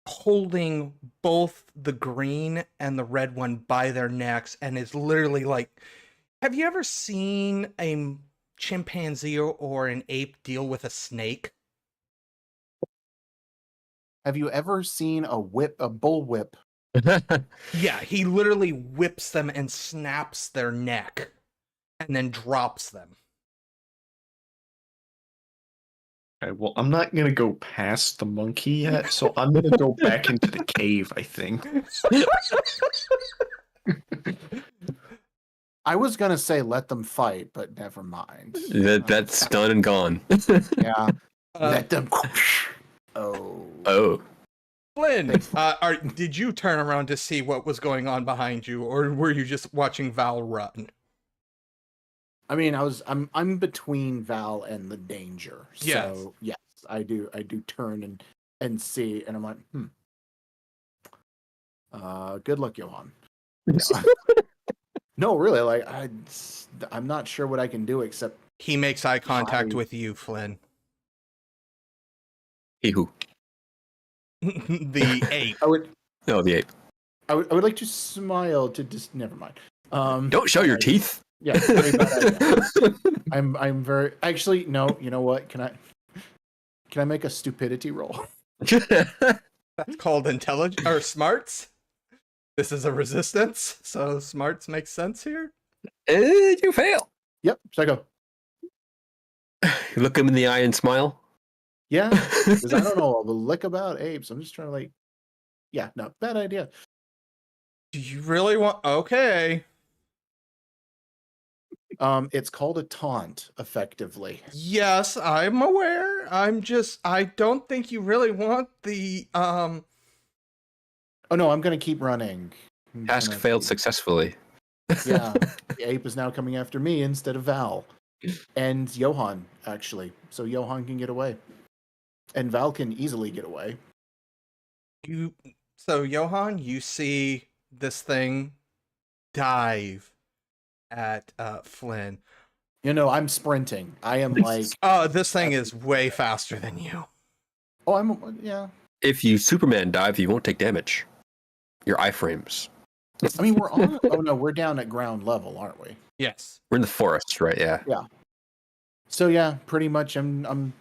holding both the green and the red one by their necks, and is literally like... Have you ever seen a chimpanzee or an ape deal with a snake? Have you ever seen a bullwhip? Yeah, he literally whips them and snaps their neck and then drops them. Okay, well, I'm not gonna go past the monkey yet, so I'm gonna go back into the cave, I think. I was gonna say let them fight, but never mind. That's done and gone. Yeah. Let them. Oh. Oh. Flynn, did you turn around to see what was going on behind you, or were you just watching Val run? I mean, I'm between Val and the danger. Yes. So yes, I do turn and see, and I'm like, good luck, Johan. No, really, like I'm not sure what I can do except He makes eye contact Hi. with you, Flynn. He who? The ape. No, the ape. I would like to smile to just never mind. Don't show your teeth. Yeah, very bad idea. I'm very actually no. You know what? Can I make a stupidity roll? That's called intelligence or smarts. This is a resistance, so smarts makes sense here. You fail. Yep. So I go. You look him in the eye and smile. Yeah, because I don't know a lick about apes. I'm just trying to like. Yeah, no, bad idea. Do you really want? Okay. It's called a taunt, effectively. Yes, I'm aware. I don't think you really want the Oh no, I'm gonna keep running. Task failed successfully. Yeah, the ape is now coming after me instead of Val. and Johan, actually. So Johan can get away. And Val can easily get away. So Johan, you see this thing dive at Flynn. I'm sprinting. I am like... This thing is way faster than you. Oh, yeah. If you Superman dive, you won't take damage. Your iframes. I mean, we're on... Oh, no, we're down at ground level, aren't we? Yes. We're in the forest, right? Yeah. Yeah. So, yeah, pretty much I'm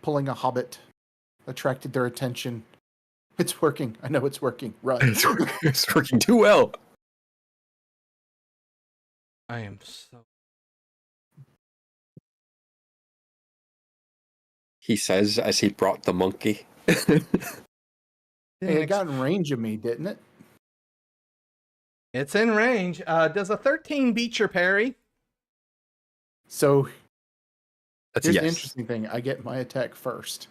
pulling a hobbit. Attracted their attention. It's working. I know it's working. Run. It's working too well. I am so... He says as he brought the monkey. Hey, it got in range of me, didn't it? It's in range. Does a 13 beat your parry? So That's here's a yes. the interesting thing. I get my attack first.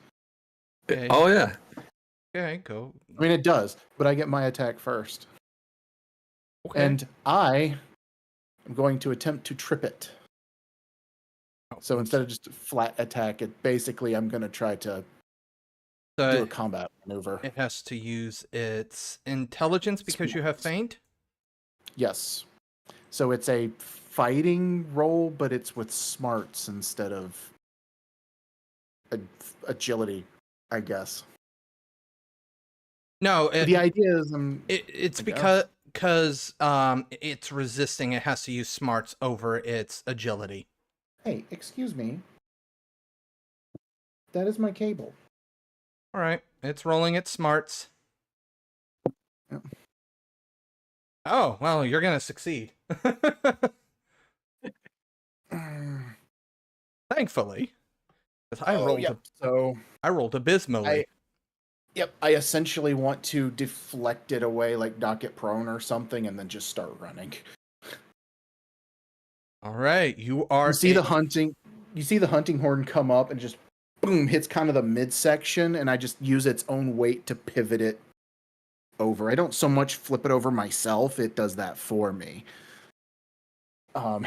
Okay. Oh yeah. Okay, go. I mean, it does, but I get my attack first. Okay. And I am going to attempt to trip it. So instead of just a flat attack, I'm going to try to do a combat maneuver. It has to use its intelligence because you have feint? Yes. So it's a fighting roll, but it's with smarts instead of agility, I guess. No, The idea is it's I because it's resisting. It has to use smarts over its agility. Hey, excuse me. That is my cable. All right, it's rolling its smarts. Yep. Oh, well, you're gonna succeed. Thankfully, 'cause I rolled abysmally. I essentially want to deflect it away, like knock it prone or something, and then just start running. All right, you see the hunting horn come up and just boom, hits kind of the midsection, and I just use its own weight to pivot it over. I don't so much flip it over myself, it does that for me. And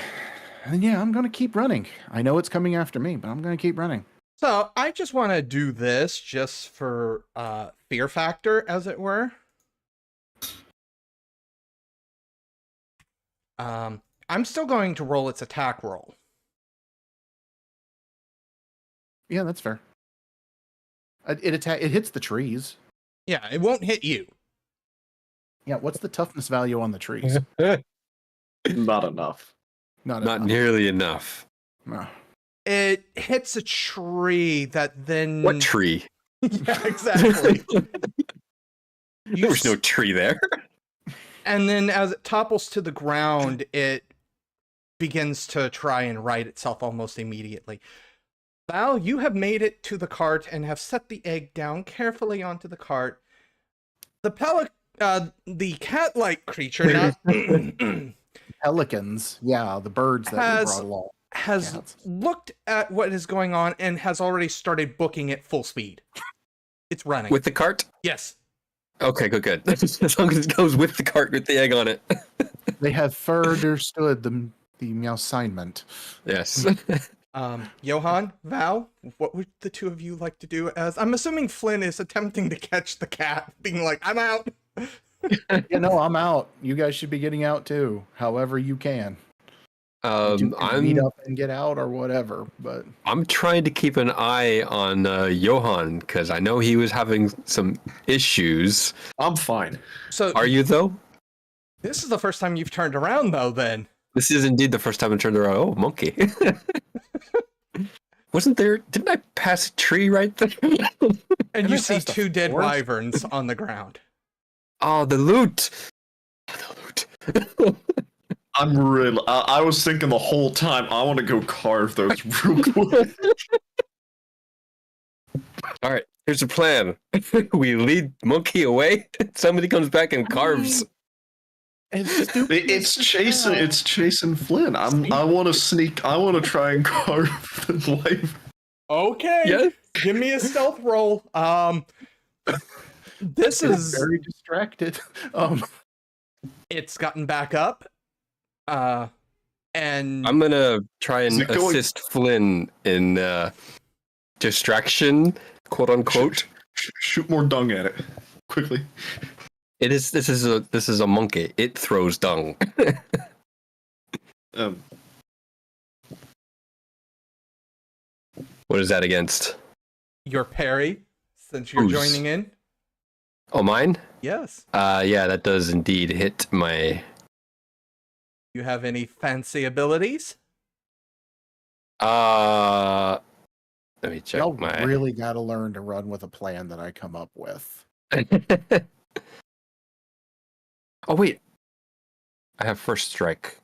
yeah, I'm gonna keep running. I know it's coming after me, but I'm gonna keep running. So I just want to do this just for fear factor, as it were. I'm still going to roll its attack roll. Yeah, that's fair. It hits the trees. Yeah, it won't hit you. Yeah, what's the toughness value on the trees? Not enough. Not Not enough. nearly enough. No. It hits a tree that then... What tree? Yeah, exactly. There was no tree there. And then as it topples to the ground, it begins to try and right itself almost immediately. Val, you have made it to the cart and have set the egg down carefully onto the cart. The cat-like creature, not Pelicans, yeah, the birds that we brought along. has Cats. looked at what is going on and has already started booking at full speed. It's running. With the cart? Yes. Okay, good. As long as it goes with the cart with the egg on it. They have understood the assignment. Yes. Johan, Val, what would the two of you like to do? As I'm assuming Flynn is attempting to catch the cat, being like, "I'm out." I'm out. You guys should be getting out too, however you can. You can meet up and get out or whatever. But I'm trying to keep an eye on Johan because I know he was having some issues. I'm fine. So, are you though? This is the first time you've turned around, though. Then this is indeed the first time I turned around. Oh, monkey! Wasn't there? Didn't I pass a tree right there? And you see two dead wyverns on the ground. Oh, the loot! The loot. I was thinking the whole time, I want to go carve those real quick. All right, here's the plan. We lead Monkey away. Somebody comes back and carves. It's chasing Flynn. I want to sneak. I want to try and carve the life. Okay. Yes. Give me a stealth roll. This is very distracted. It's gotten back up. And I'm gonna try Is and it going- assist Flynn in distraction, quote unquote. Shoot more dung at it quickly. This is a monkey. It throws dung. Um, What is that against? your parry, since you're Whose? joining in. Oh, mine? Yes. Yeah, that does indeed hit my. You have any fancy abilities? Let me check Y'all my. really got to learn to run with a plan that I come up with. Oh wait, I have first strike.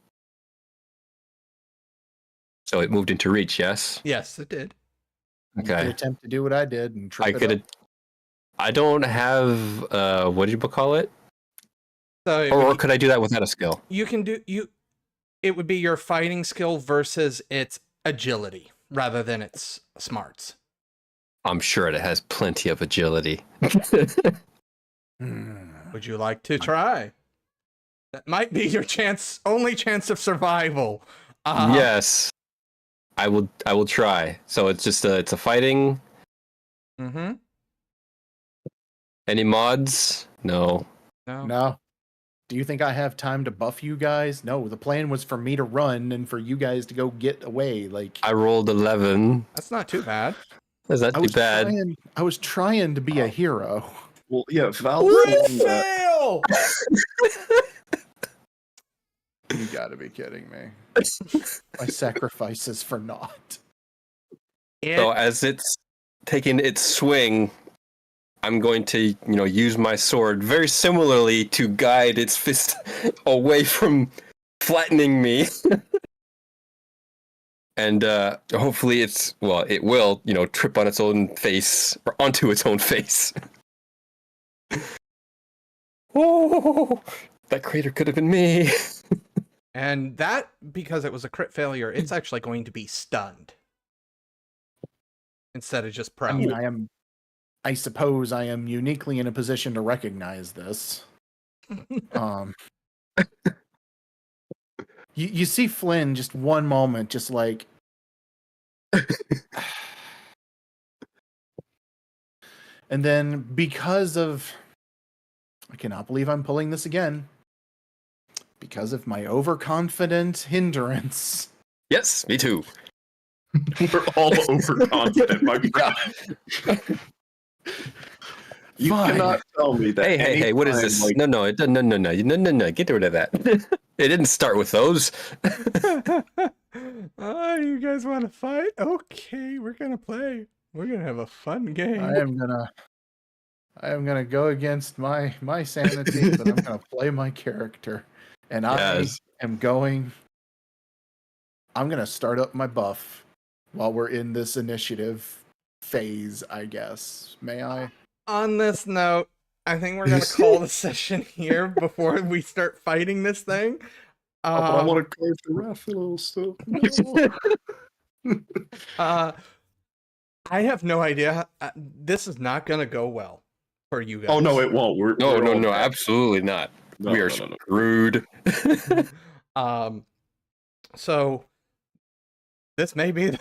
So it moved into reach, yes? Yes, it did. You could Okay. attempt to do what I did and trip I it could. up. I don't have. What did you call it? So it Or would, could I do that without a skill? you can do you. It would be your fighting skill versus its agility rather than its smarts. I'm sure it has plenty of agility. Would you like to try? That might be your only chance of survival. Yes, I will. I will try. So it's just it's a fighting. Mm-hmm. Any mods? No. No. Do you think I have time to buff you guys? No, the plan was for me to run and for you guys to go get away. Like I rolled 11. That's not too bad. That's not I too was bad. I was trying to be a hero. well, yeah, Val. Fail! You got to be kidding me. My sacrifices for naught. So as it's taking its swing, I'm going to, use my sword very similarly to guide its fist away from flattening me. And hopefully it will, trip on its own face or onto its own face. Oh, that crater could have been me. And that, because it was a crit failure, it's actually going to be stunned instead of just I prone. mean, I suppose I am uniquely in a position to recognize this. You see Flynn just one moment, just like and then because of I cannot believe I'm pulling this again. Because of my overconfident hindrance. Yes, me too. We're all overconfident, my friend. You Fine. cannot tell me that. Hey, what is this? No, get rid of that. It didn't start with those. Oh, you guys want to fight? Okay, we're gonna play. We're gonna have a fun game. I am gonna go against my sanity, but I'm gonna play my character. And Yes. I'm gonna start up my buff while we're in this initiative phase, I guess. May I? On this note, I think we're gonna call the session here before we start fighting this thing. But I want to carve the Raphael stuff. I have no idea. This is not gonna go well for you guys. Oh no, it won't. We're all No, absolutely not. No, we are no. screwed. So this may be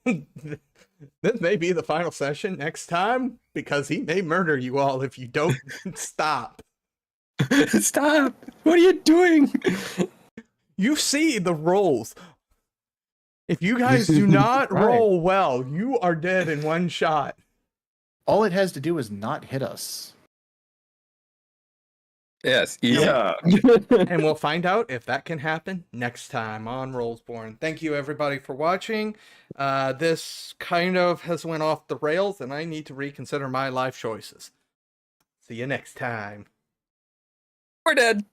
this may be the final session next time because he may murder you all if you don't stop. Stop! What are you doing? You see the rolls. If you guys do not Right. roll well, you are dead in one shot. All it has to do is not hit us. Yes, easy. Yeah. And we'll find out if that can happen next time on Rollsborne. Thank you everybody for watching. This kind of has went off the rails and I need to reconsider my life choices. See you next time. We're dead.